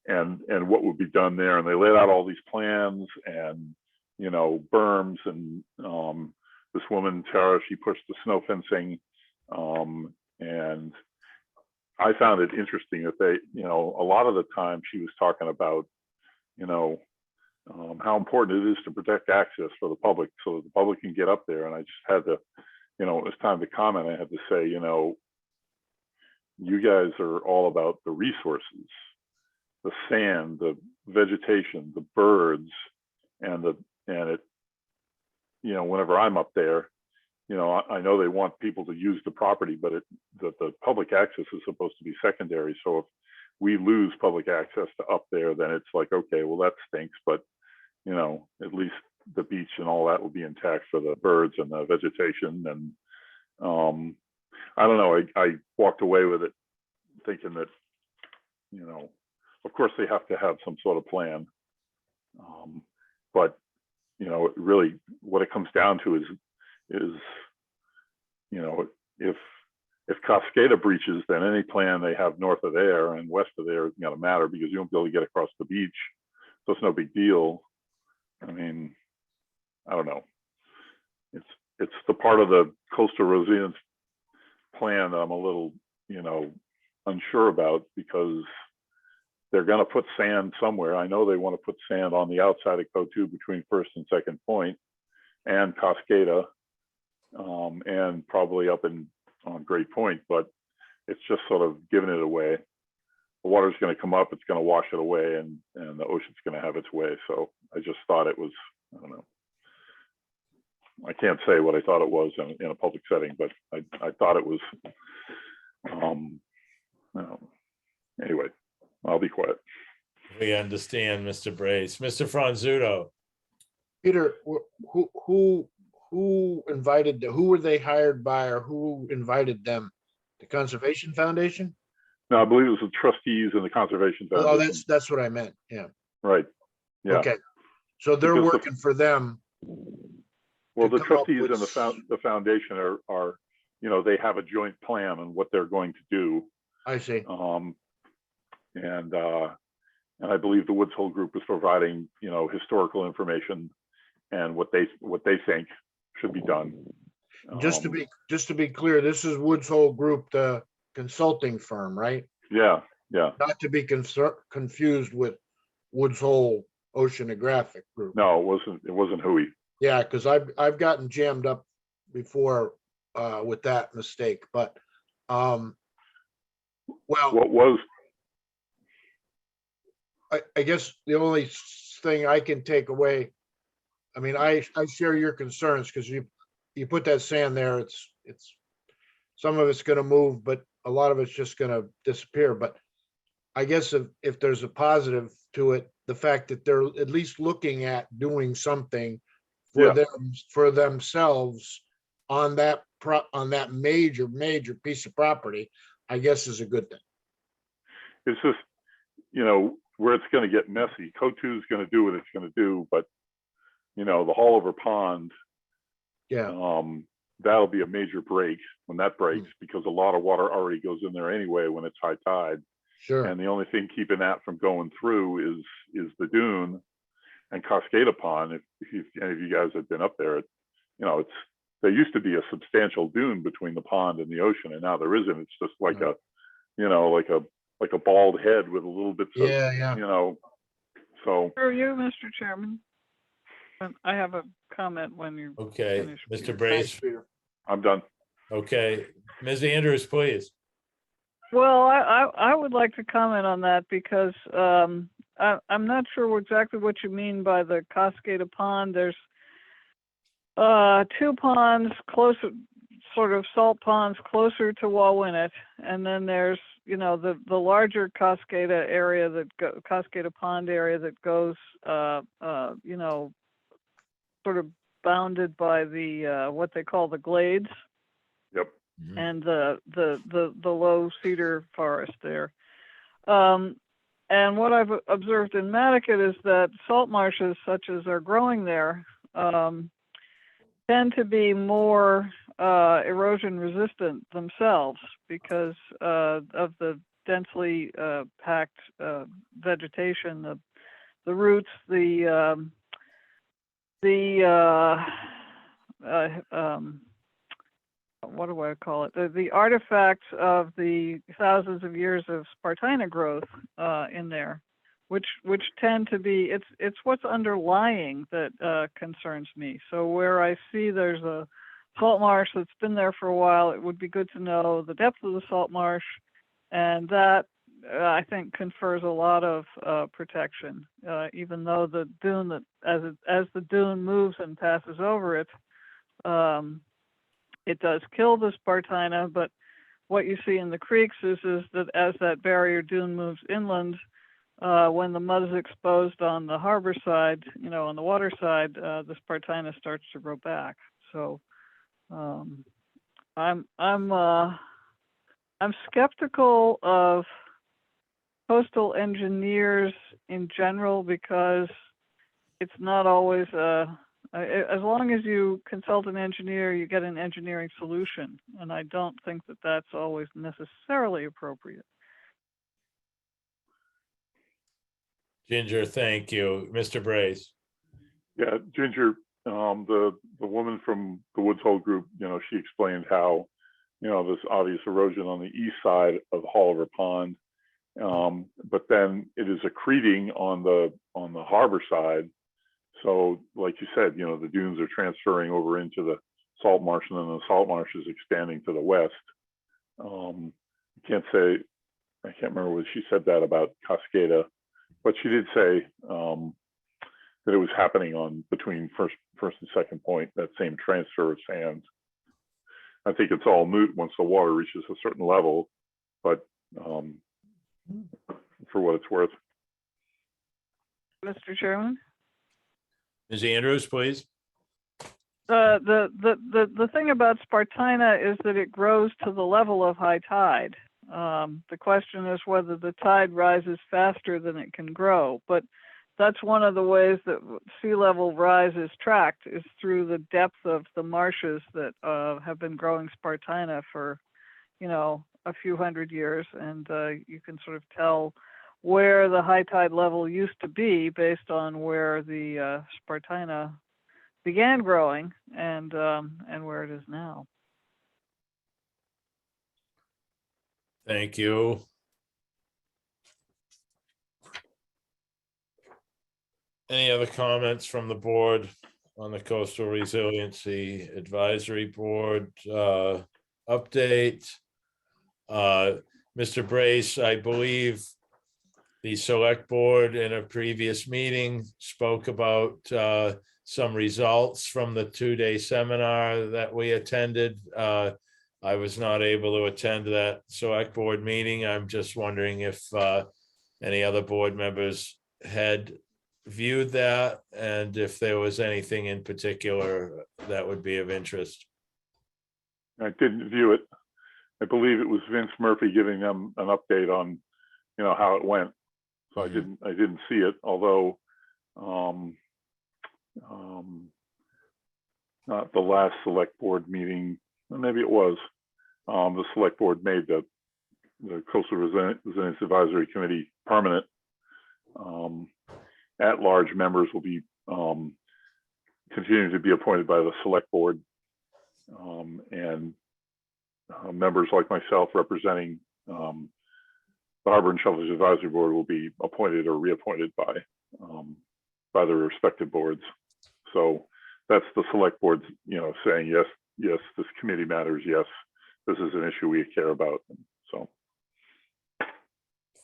And what would be done there, and they laid out all these plans and berms, and this woman Tara, she pushed the snow fencing, and I found it interesting that they, a lot of the time she was talking about, how important it is to protect access for the public so that the public can get up there. And I just had to, it was time to comment. I had to say, you guys are all about the resources, the sand, the vegetation, the birds, and it, whenever I'm up there, I know they want people to use the property, but the public access is supposed to be secondary. So if we lose public access to up there, then it's like, okay, well, that stinks, but at least the beach and all that will be intact for the birds and the vegetation. And I don't know, I walked away with it thinking that, of course they have to have some sort of plan. But, really what it comes down to is, if Cascada breaches, then any plan they have north of there and west of there isn't going to matter, because you won't be able to get across the beach so it's no big deal. I mean, I don't know. It's the part of the coastal resilience plan that I'm a little, you know, unsure about, because they're going to put sand somewhere. I know they want to put sand on the outside of Co2 between first and second point and Cascada, and probably up on Great Point, but it's just sort of giving it away. The water's going to come up, it's going to wash it away, and the ocean's going to have its way. So I just thought it was, I don't know. I can't say what I thought it was in a public setting, but I thought it was, anyway, I'll be quiet. We understand, Mr. Brace. Mr. Franzuto. Peter, who invited, who were they hired by, or who invited them? The Conservation Foundation? No, I believe it was the trustees and the Conservation Oh, Foundation. that's what I meant. Yeah. Right. Yeah. Okay. So they're Because working for them. Well, to the come up trustees with and the foundation are, you know, they have a joint plan on what they're going to do. I see. And I believe the Woods Hole Group is providing, you know, historical information and what they think should be done. Just to be clear, this is Woods Hole Group, the consulting firm, right? Yeah. Not to be confused with Woods Hole Oceanographic Group. No, it wasn't Hui. Yeah, because I've gotten jammed up before with that mistake, but well, What was? I guess the only thing I can take away, I mean, I share your concerns, because you put that sand there, it's some of it's going to move, but a lot of it's just going to disappear. But I guess if there's a positive to it, the fact that they're at least looking at doing something for them, for themselves on that major piece of property, I guess is a good thing. It's just, you know, where it's going to get messy. Co2 is going to do what it's going to do, but you know, the Haulover Pond, that'll be a major break when that breaks, because a lot of water already goes in there anyway when it's high tide. Sure. And the only thing keeping that from going through is the dune and Cascada Pond. If any of you guys have been up there, you know, there used to be a substantial dune between the pond and the ocean, and now there isn't. It's just like a, you know, like a bald head with a little bit of, you know, so. For you, Mr. Chairman. I have a comment when you. Okay, finish, Peter. Mr. Brace. Thanks, Peter. I'm done. Okay, Ms. Andrews, please. Well, I would like to comment on that, because I'm not sure exactly what you mean by the Cascada Pond. There's two ponds closer, sort of salt ponds closer to Wauwinet, and then there's, you know, the larger Cascada area Cascada Pond area that goes, you know, sort of bounded by the what they call the glades. Yep. And the low cedar forest there. And what I've observed in Mattocket is that salt marshes, such as are growing there, tend to be more erosion resistant themselves, because of the densely packed vegetation, the roots, what do I call it? The artifacts of the thousands of years of Spartina growth in there, which tend to be, it's what's underlying that concerns me. So where I see there's a salt marsh that's been there for a while, it would be good to know the depth of the salt marsh, and that I think confers a lot of protection, even though the dune, that as the dune moves and passes over it, it does kill the Spartina. But what you see in the creeks is that as that barrier dune moves inland, when the mud is exposed on the harbor side, you know, on the water side, the Spartina starts to grow back. So I'm skeptical of coastal engineers in general, because it's not always as long as you consult an engineer, you get an engineering solution, and I don't think that that's always necessarily appropriate. Ginger, thank you. Mr. Brace. Yeah, Ginger, the woman from the Woods Hole Group, she explained how, this obvious erosion on the east side of Hauliver Pond, but then it is accreting on the harbor side. So, like you said, the dunes are transferring over into the salt marsh, and then the salt marsh is expanding to the west. I can't remember what she said that about Cascada, but she did say that it was happening on between first and second point, that same transfer of sands. I think it's all moot once the water reaches a certain level, but for what it's worth. Mr. Chairman? Ms. Andrews, please. The thing about Spartina is that it grows to the level of high tide. The question is whether the tide rises faster than it can grow, but that's one of the ways that sea level rise is tracked, is through the depth of the marshes that have been growing Spartina for, a few hundred years. And you can sort of tell where the high tide level used to be based on where the Spartina began growing and where it is now. Thank you. Any other comments from the board on the Coastal Resiliency Advisory Board update? Mr. Brace, I believe the select board in a previous meeting spoke about some results from the 2-day seminar that we attended. I was not able to attend that select board meeting. I'm just wondering if any other board members had viewed that and if there was anything in particular that would be of interest. I didn't view it. I believe it was Vince Murphy giving them an update on, how it went. So I didn't see it, although not the last select board meeting, maybe it was. The select board made the Coastal Resilience Advisory Committee permanent. At-large members will be continuing to be appointed by the select board, and members like myself representing the Harbor and Shellfish Advisory Board will be appointed or reappointed by their respective boards. So that's the select board, saying yes, this committee matters. Yes, this is an issue we care about. So,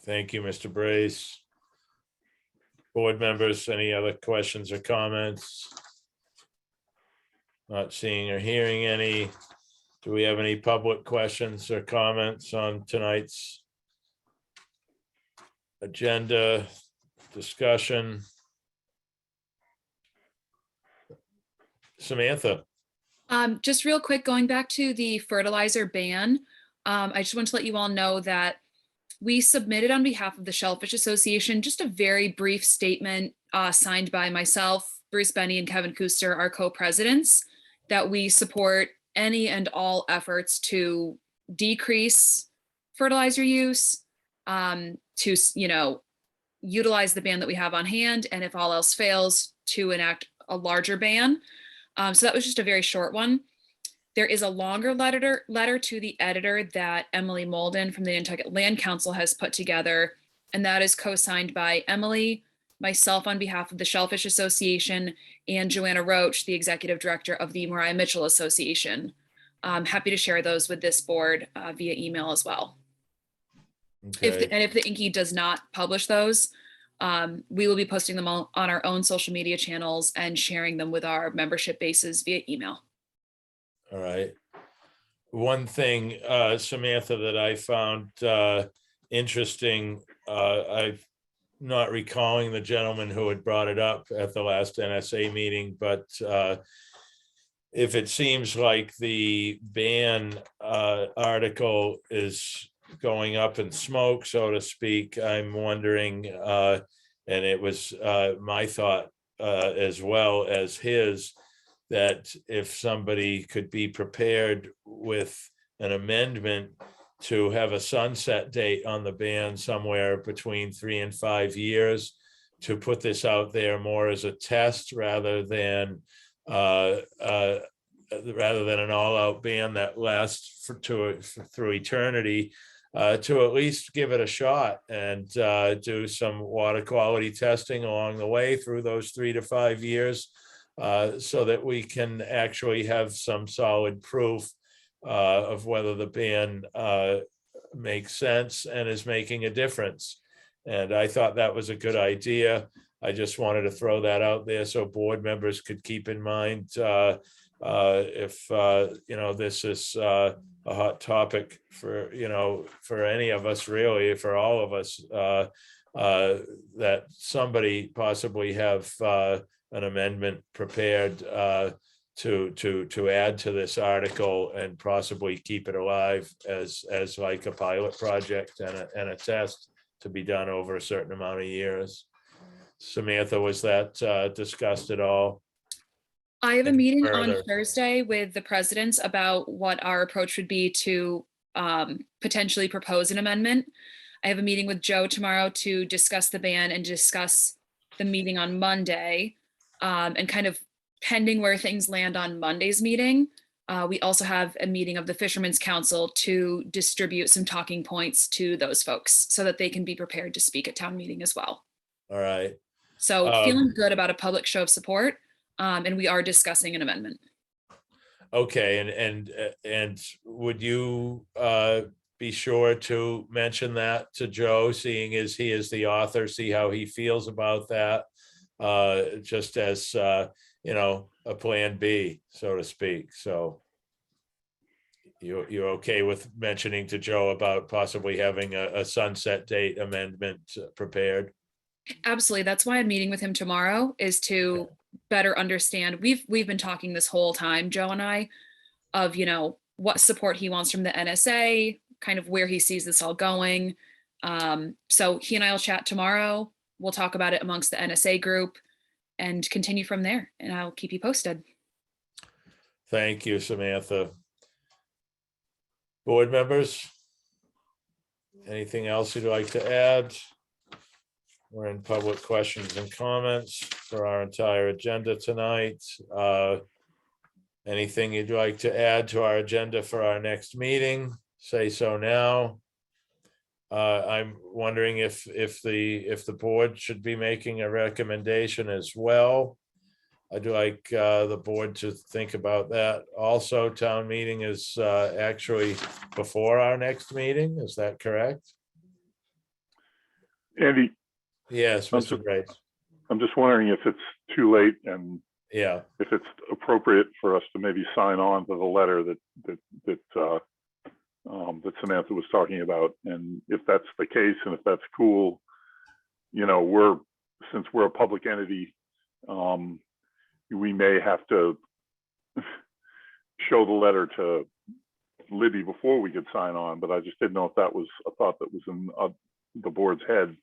thank you, Mr. Brace. Board members, any other questions or comments? Not seeing or hearing any. Do we have any public questions or comments on tonight's agenda discussion? Samantha. Just real quick, going back to the fertilizer ban, I just want to let you all know that we submitted on behalf of the Shellfish Association just a very brief statement signed by myself, Bruce Benny, and Kevin Kuster, our co-presidents, that we support any and all efforts to decrease fertilizer use, to utilize the ban that we have on hand, and if all else fails, to enact a larger ban. So that was just a very short one. There is a longer letter to the editor that Emily Molden from the Nantucket Land Council has put together, and that is co-signed by Emily, myself on behalf of the Shellfish Association, and Joanna Roach, the executive director of the Mariah Mitchell Association. I'm happy to share those with this board via email as well. Okay. If the Inky does not publish those, we will be posting them on our own social media channels and sharing them with our membership bases via email. All right. One thing, Samantha, that I found interesting, I'm not recalling the gentleman who had brought it up at the last NSA meeting, but if it seems like the ban article is going up in smoke, so to speak, I'm wondering, and it was my thought as well as his, that if somebody could be prepared with an amendment to have a sunset date on the ban somewhere between 3 and 5 years, put this out there more as a test rather than an all-out ban that lasts through eternity, to at least give it a shot and do some water quality testing along the way through those 3 to 5 years, so that we can actually have some solid proof of whether the ban makes sense and is making a difference. And I thought that was a good idea. I just wanted to throw that out there so board members could keep in mind if this is a hot topic for for any of us, really, for all of us, that somebody possibly have an amendment prepared to add to this article and possibly keep it alive as like a pilot project and a test to be done over a certain amount of years. Samantha, was that discussed at all? I have a And meeting on further- Thursday with the presidents about what our approach would be to potentially propose an amendment. I have a meeting with Joe tomorrow to discuss the ban and discuss the meeting on Monday, and kind of pending where things land on Monday's meeting. We also have a meeting of the Fishermen's Council to distribute some talking points to those folks so that they can be prepared to speak at town meeting as well. All right. So feeling good about a public show of support, and we are discussing an amendment. Okay, and would you be sure to mention that to Joe, seeing as he is the author, see how he feels about that, just as a plan B, so to speak. So you're okay with mentioning to Joe about possibly having a sunset date amendment prepared? Absolutely. That's why I'm meeting with him tomorrow, is to better understand. We've been talking this whole time, Joe and I, of what support he wants from the NSA, kind of where he sees this all going. So he and I will chat tomorrow. We'll talk about it amongst the NSA group and continue from there. And I'll keep you posted. Thank you, Samantha. Board members, anything else you'd like to add? We're in public questions and comments for our entire agenda tonight. Anything you'd like to add to our agenda for our next meeting? Say so now. I'm wondering if the board should be making a recommendation as well. I'd like the board to think about that. Also, town meeting is actually before our next meeting. Is that correct? Andy, Yes, Mr. Graves. I'm just wondering if it's too late and Yeah, if it's appropriate for us to maybe sign on to the letter that Samantha was talking about. And if that's the case, and if that's cool, since we're a public entity, we may have to show the letter to Libby before we could sign on, but I just didn't know if that was a thought that was in the board's head.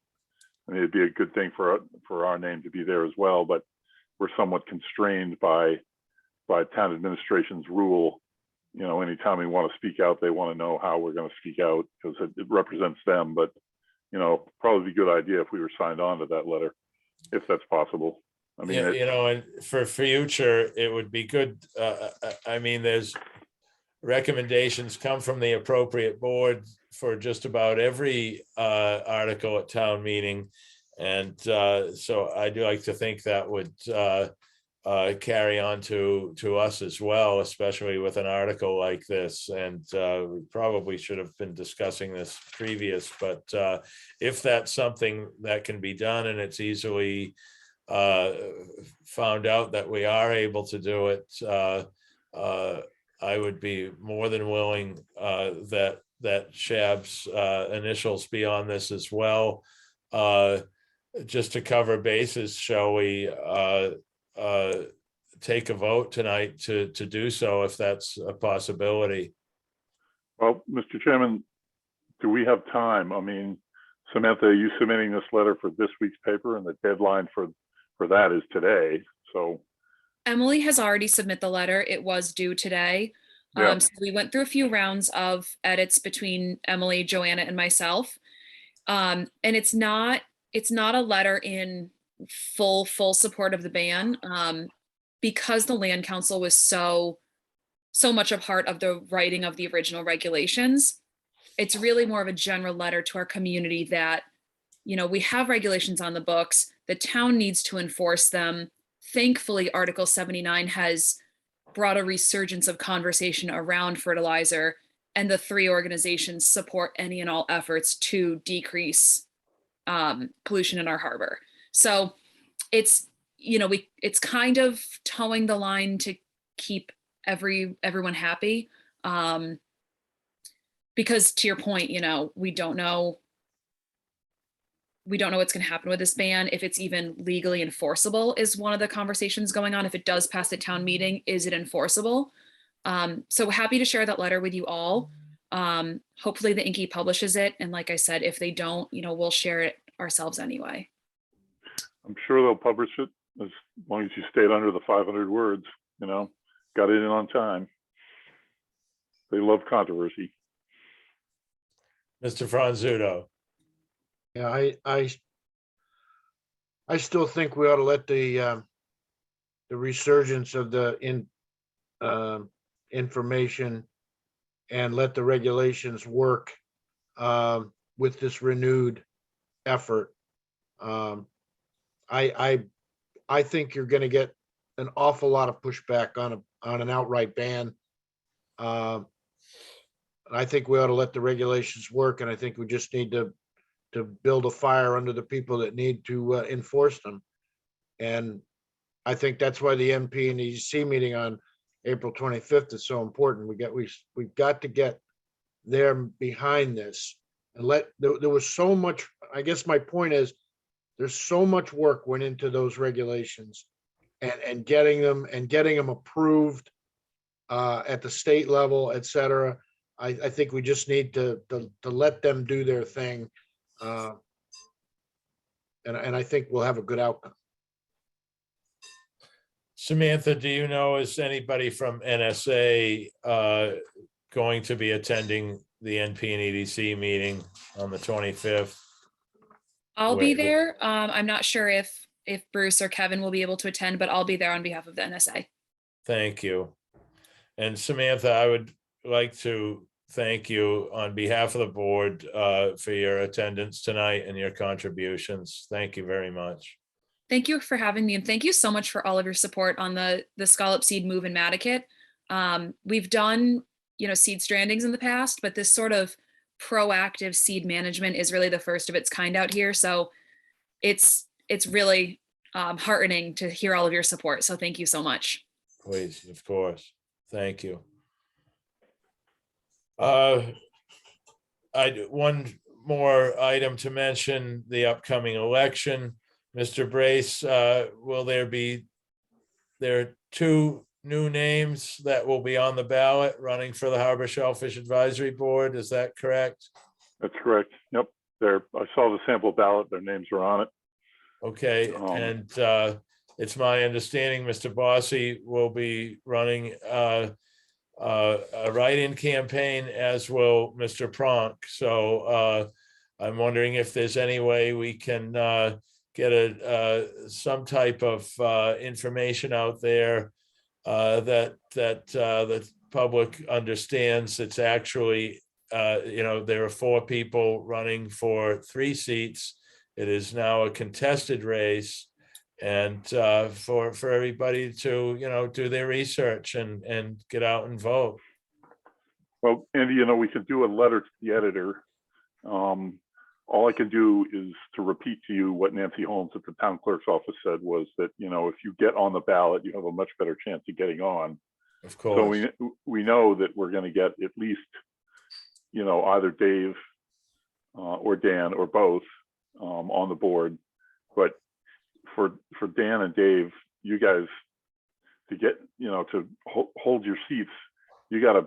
I mean, it'd be a good thing for our name to be there as well, but we're somewhat constrained by town administration's rule. Anytime we want to speak out, they want to know how we're going to speak out because it represents them. But probably be a good idea if we were signed on to that letter, if that's possible. I mean, and for future, it would be good. I mean, there's recommendations come from the appropriate board for just about every article at town meeting. And so I do like to think that would carry on to us as well, especially with an article like this. And we probably should have been discussing this previous, but if that's something that can be done and it's easily found out that we are able to do it, I would be more than willing that Shab's initials be on this as well. Just to cover bases, shall we take a vote tonight to do so, if that's a possibility? well, Mr. Chairman, do we have time? I mean, Samantha, are you submitting this letter for this week's paper, and the deadline for that is today? So Emily has already submitted the letter. It was due today. Yeah. So we went through a few rounds of edits between Emily, Joanna, and myself. And it's not a letter in full support of the ban. Because the land council was so much a part of the writing of the original regulations, it's really more of a general letter to our community that, you know, we have regulations on the books, the town needs to enforce them. Thankfully, Article 79 has brought a resurgence of conversation around fertilizer, and the three organizations support any and all efforts to decrease pollution in our harbor. So it's, you know, it's kind of towing the line to keep everyone happy. Because to your point, you know, we don't know what's going to happen with this ban. If it's even legally enforceable is one of the conversations going on. If it does pass the town meeting, is it enforceable? So happy to share that letter with you all. Hopefully the Inky publishes it. And like I said, if they don't, you know, we'll share it ourselves anyway. I'm sure they'll publish it as long as you stayed under the 500 words, you know, got it in on time. They love controversy. Mr. Franzuto. Yeah, I still think we ought to let the resurgence of the information and let the regulations work with this renewed effort. I think you're going to get an awful lot of pushback on an outright ban. I think we ought to let the regulations work, and I think we just need to build a fire under the people that need to enforce them. And I think that's why the MP and EDC meeting on April 25th is so important. We've got to get them behind this and there was so much. I guess my point is there's so much work went into those regulations and getting them approved at the state level, et cetera. I think we just need to let them do their thing. And I think we'll have a good outcome. Samantha, do you know, is anybody from NSA going to be attending the NP and EDC meeting on the 25th? I'll be Wait. there. I'm not sure if Bruce or Kevin will be able to attend, but I'll be there on behalf of the NSA. Thank you. And Samantha, I would like to thank you on behalf of the board for your attendance tonight and your contributions. Thank you very much. Thank you for having me, and thank you so much for all of your support on the scallop seed move in Mattakit. We've done, you know, seed strandings in the past, but this sort of proactive seed management is really the first of its kind out here. So it's really heartening to hear all of your support. So thank you so much. Please, of course. Thank you. One more item to mention, the upcoming election. Mr. Brace, will there are two new names that will be on the ballot running for the Harbor Shellfish Advisory Board. Is that correct? That's correct. Yep. I saw the sample ballot. Their names are on it. Okay. And it's my understanding Mr. Bossy will be running a write-in campaign, as will Mr. Pronk. So I'm wondering if there's any way we can get some type of information out there that the public understands. It's actually, you know, there are 4 people running for 3 seats. It is now a contested race, and for everybody to, you know, do their research and get out and vote. Well, Andy, you know, we could do a letter to the editor. All I can do is to repeat to you what Nancy Holmes at the town clerk's office said, was that, you know, if you get on the ballot, you have a much better chance of getting on. Of course. So we know that we're going to get at least, you know, either Dave or Dan or both on the board. But for Dan and Dave, you guys, to get, you know, to hold your seats, you gotta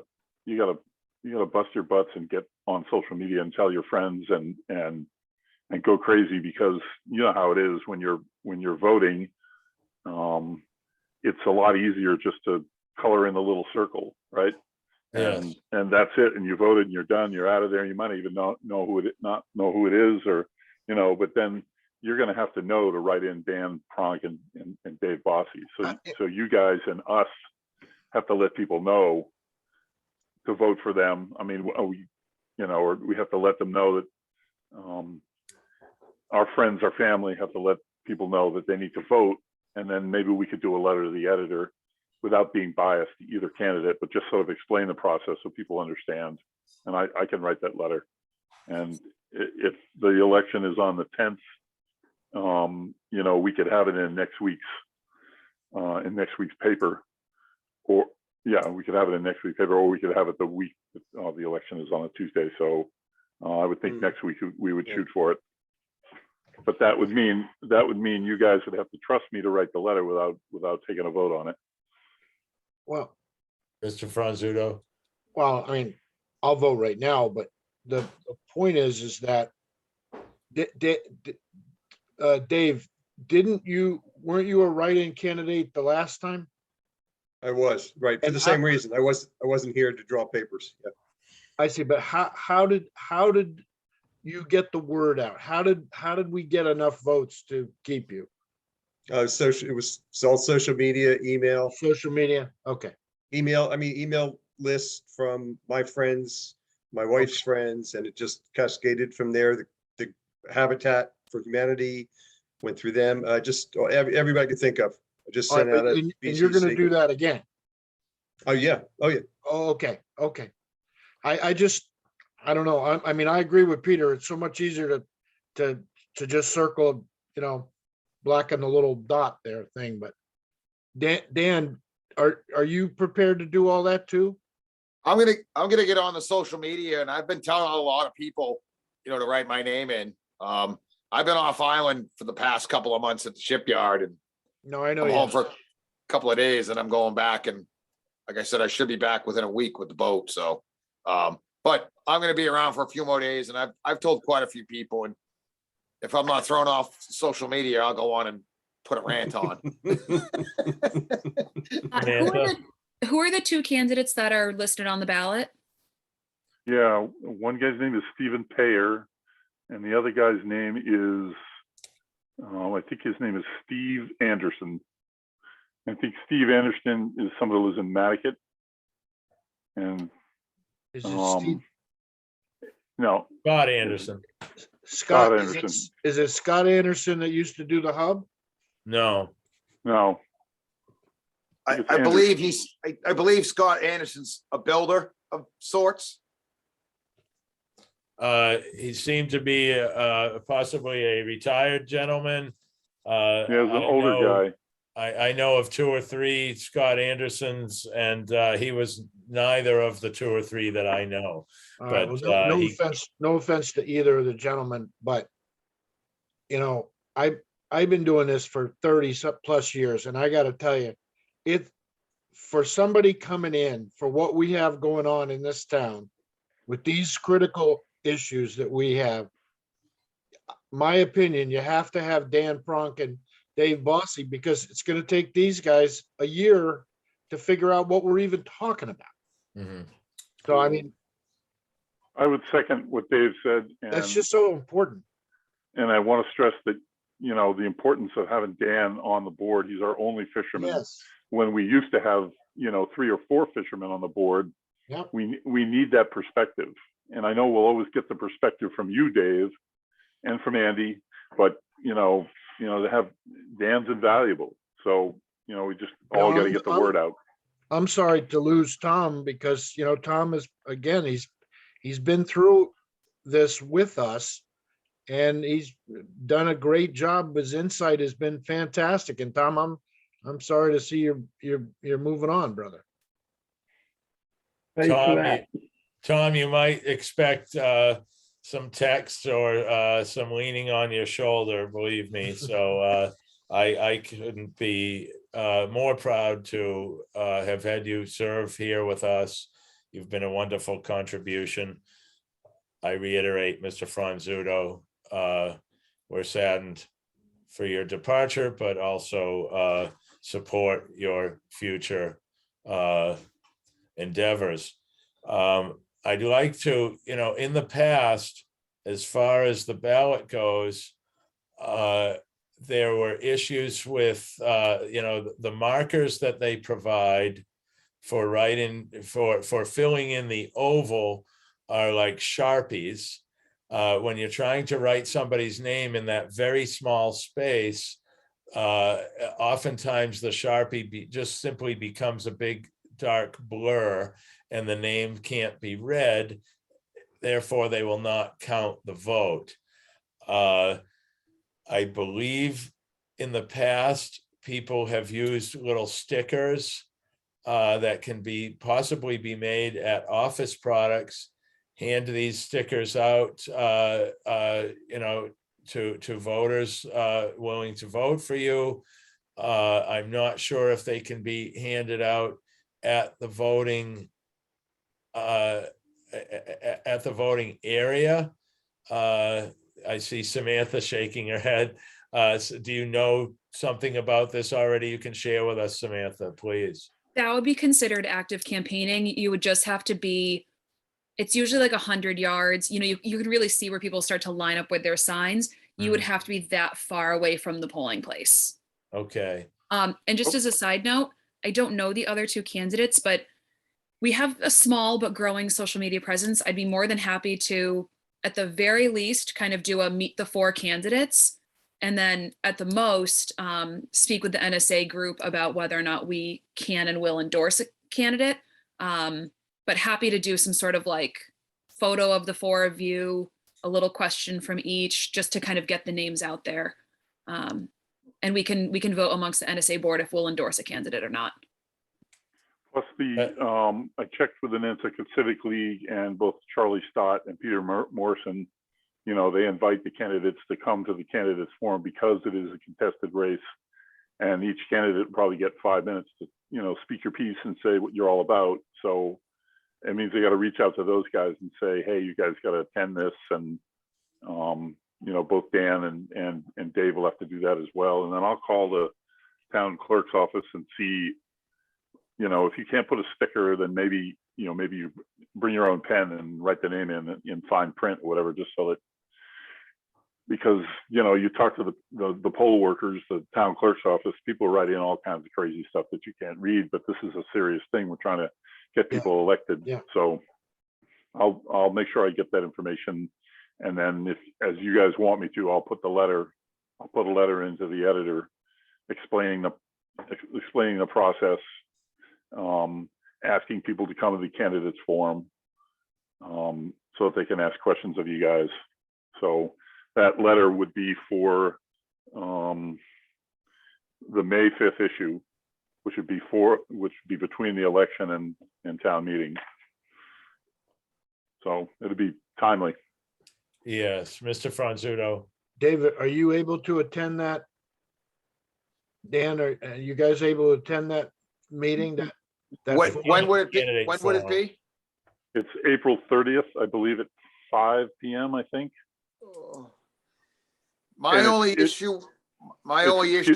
bust your butts and get on social media and tell your friends and go crazy, because you know how it is when you're voting. It's a lot easier just to color in the little circle, right? Yes. And that's it. And you voted and you're done. You're out of there. You might even not know who it is, or, you know, but then you're gonna have to know to write in Dan Pronk and Dave Bossy. So you guys and us have to let people know to vote for them. I mean, or we have to let them know that our friends, our family have to let people know that they need to vote. And then maybe we could do a letter to the editor without being biased to either candidate, but just sort of explain the process so people understand. And I can write that letter. And if the election is on the 10th, we could have it in next week's paper, or we could have it in next week's paper, or we could have it the week the election is on a Tuesday. So I would think next week we would shoot for it. But that would mean you guys would have to trust me to write the letter without taking a vote on it. Well, Mr. Franzuto. well, I mean, I'll vote right now, but the point is that Dave, weren't you a write-in candidate the last time? I was, right, for And the same reason. I wasn't here to draw papers. Yeah. I see, but how did you get the word out? How did we get enough votes to keep you? It was all social media, email, Social media? Okay. email lists from my friends, my wife's friends, and it just cascaded from there. The Habitat for Humanity went through them, everybody could think of. I just All right, sent out a and you're gonna BCC. do that again? Oh, yeah. Oh, yeah. Oh, okay. I don't know. I mean, I agree with Peter. It's so much easier to just circle, blacken the little dot there thing, but Dan, are you prepared to do all that too? I'm gonna get on the social media, and I've been telling a lot of people, to write my name in. I've been off island for the past couple of months at the shipyard, and No, I know. I'm home you. for a couple of days, and I'm going back. And like I said, I should be back within a week with the boat. So, but I'm going to be around for a few more days, and I've told quite a few people. And if I'm not thrown off social media, I'll go on and put a rant on. Who are the two candidates that are listed on the ballot? Yeah, one guy's name is Stephen Payer, and the other guy's name is, I think his name is Steve Anderson. I think Steve Anderson is somebody who lives in Matticat. And Is it Steve? no, Scott Anderson. Scott Anderson. Is it Scott Anderson that used to do the hub? No. I believe I believe Scott Anderson's a builder of sorts. He seemed to be possibly a retired gentleman. Yeah, he was an older guy. I know of two or three Scott Andersons, and he was neither of the two or three that I know. All right, But well, no offense to either of the gentlemen, but I've been doing this for 30 plus years, and I got to tell you, for somebody coming in for what we have going on in this town with these critical issues that we have, my opinion, you have to have Dan Pronk and Dave Bossy, because it's going to take these guys a year to figure out what we're even talking about. Mhm. So, I mean, I would second what Dave said. that's just so important. And I want to stress that, the importance of having Dan on the board. He's our only fisherman. Yes. When we used to have, 3 or 4 fishermen on the board, Yep. we need that perspective. And I know we'll always get the perspective from you, Dave, and from Andy, but, to have Dan's invaluable. So, we just all got to get the word out. I'm sorry to lose Tom, because, Tom is, again, he's been through this with us, and he's done a great job. His insight has been fantastic. And Tom, I'm sorry to see you're moving on, brother. Tom, you might expect some text or some leaning on your shoulder, believe me. So I couldn't be more proud to have had you serve here with us. You've been a wonderful contribution. I reiterate, Mr. Franzuto, we're saddened for your departure, but also support your future endeavors. I'd like to, in the past, as far as the ballot goes, there were issues with, the markers that they provide for writing, for filling in the oval are like Sharpies. When you're trying to write somebody's name in that very small space, oftentimes the Sharpie just simply becomes a big dark blur and the name can't be read. Therefore, they will not count the vote. I believe in the past, people have used little stickers that can possibly be made at office products. Hand these stickers out, to voters willing to vote for you. I'm not sure if they can be handed out at the voting area. I see Samantha shaking her head. So do you know something about this already? You can share with us, Samantha, please. That would be considered active campaigning. You would just have to be, it's usually like 100 yards. You can really see where people start to line up with their signs. You would have to be that far away from the polling place. Okay. And just as a side note, I don't know the other two candidates, but we have a small but growing social media presence. I'd be more than happy to, at the very least, kind of do a meet the four candidates, and then at the most, speak with the NSA group about whether or not we can and will endorse a candidate. But happy to do some sort of like photo of the four of you, a little question from each, just to kind of get the names out there. And we can vote amongst the NSA board if we'll endorse a candidate or not. Plus I checked with the Nantucket Civic League, and both Charlie Stott and Peter Morrison, they invite the candidates to come to the candidates forum because it is a contested race, and each candidate will probably get 5 minutes to, speak your piece and say what you're all about. So it means they got to reach out to those guys and say, hey, you guys got to attend this. And, both Dan and Dave will have to do that as well. And then I'll call the town clerk's office and see, if you can't put a sticker, then maybe you bring your own pen and write the name in fine print or whatever, just so that, because, you talk to the poll workers, the town clerk's office, people write in all kinds of crazy stuff that you can't read, but this is a serious thing. We're trying to get people elected. Yeah. So I'll make sure I get that information. And then if, as you guys want me to, I'll put a letter into the editor explaining the process, asking people to come to the candidates forum, so that they can ask questions of you guys. So that letter would be for the May 5th issue, which would be between the election and town meeting. So it'll be timely. Yes, Mr. Franzuto. David, are you able to attend that? Dan, are you guys able to attend that meeting? When would it be? Candidate When would it forum. be? It's April 30th, I believe, at 5 p.m. I think. My And only it's- issue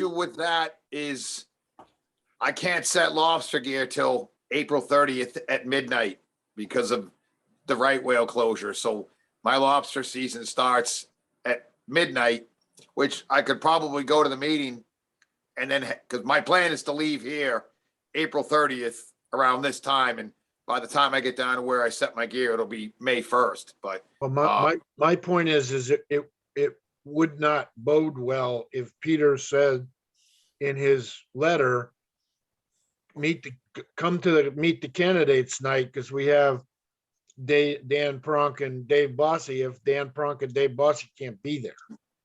with that is I can't set lobster gear till April 30th at midnight because of the right whale closure. So my lobster season starts at midnight, which I could probably go to the meeting, and then, because my plan is to leave here April 30th around this time, and by the time I get down to where I set my gear, it'll be May 1st. But Well, my point is it would not bode well if Peter said in his letter, meet the candidates night, because we have Dan Pronk and Dave Bossy. If Dan Pronk and Dave Bossy can't be there.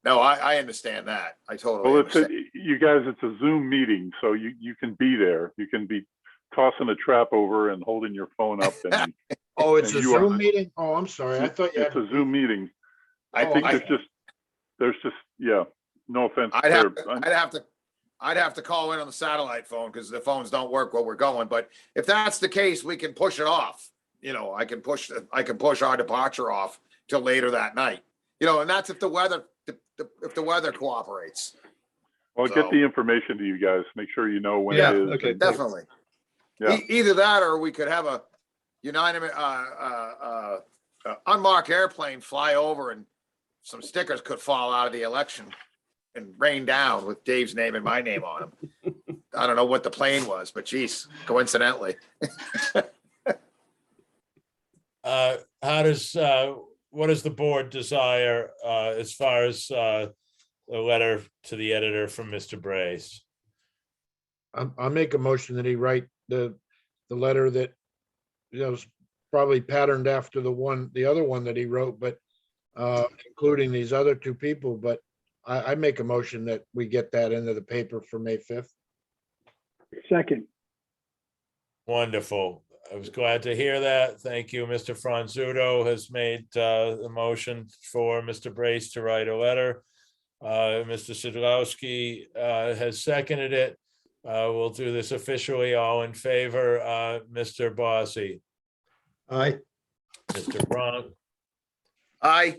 no, I understand that. I totally Well, understand. you guys, it's a Zoom meeting, so you can be there. You can be tossing a trap over and holding your phone up. And Oh, it's a And you are- Zoom meeting? Oh, I'm sorry. I thought you it's had. a Zoom meeting. I Oh, think okay. there's just, yeah, no offense. I'd have to call in on the satellite phone because the phones don't work while we're going. But if that's the case, we can push it off. I can push our departure off till later that night. And that's if the weather cooperates. Well, So- get the information to you guys. Make sure you know when Yeah, it is. okay. and- Definitely. Yeah. Either that, or we could have a unanimous, unmarked airplane fly over, and some stickers could fall out of the election and rained down with Dave's name and my name on them. I don't know what the plane was, but geez, coincidentally. What does the board desire as far as a letter to the editor from Mr. Brace? I'll make a motion that he write the letter that, is probably patterned after the other one that he wrote, but including these other two people, but I make a motion that we get that into the paper for May 5th. Second. Wonderful. I was glad to hear that. Thank you. Mr. Franzuto has made the motion for Mr. Brace to write a letter. Mr. Sidlowski has seconded it. We'll do this officially. All in favor, Mr. Bossy, Aye. Mr. Bronk, Aye.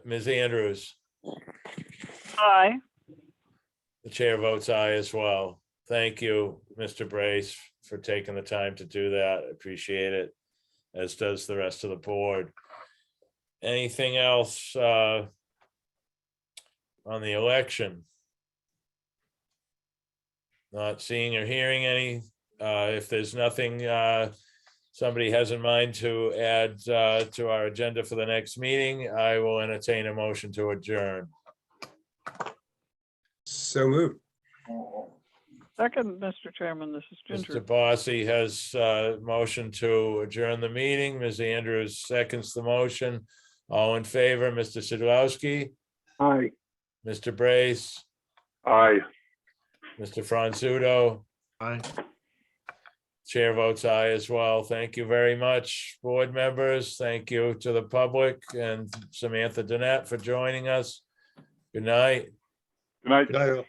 Ms. Andrews. Aye. The chair votes aye as well. Thank you, Mr. Brace, for taking the time to do that. Appreciate it, as does the rest of the board. Anything else on the election? Not seeing or hearing any. If there's nothing somebody has in mind to add to our agenda for the next meeting, I will entertain a motion to adjourn. So moved. Second, Mr. Chairman, this is Mr. Ginger. Bossy has motion to adjourn the meeting. Ms. Andrews seconds the motion. All in favor, Mr. Sidlowski, Aye. Mr. Brace, Aye. Mr. Franzuto. Aye. Chair votes aye as well. Thank you very much, board members. Thank you to the public and Samantha Danette for joining us. Good night. Good night. Good night, all.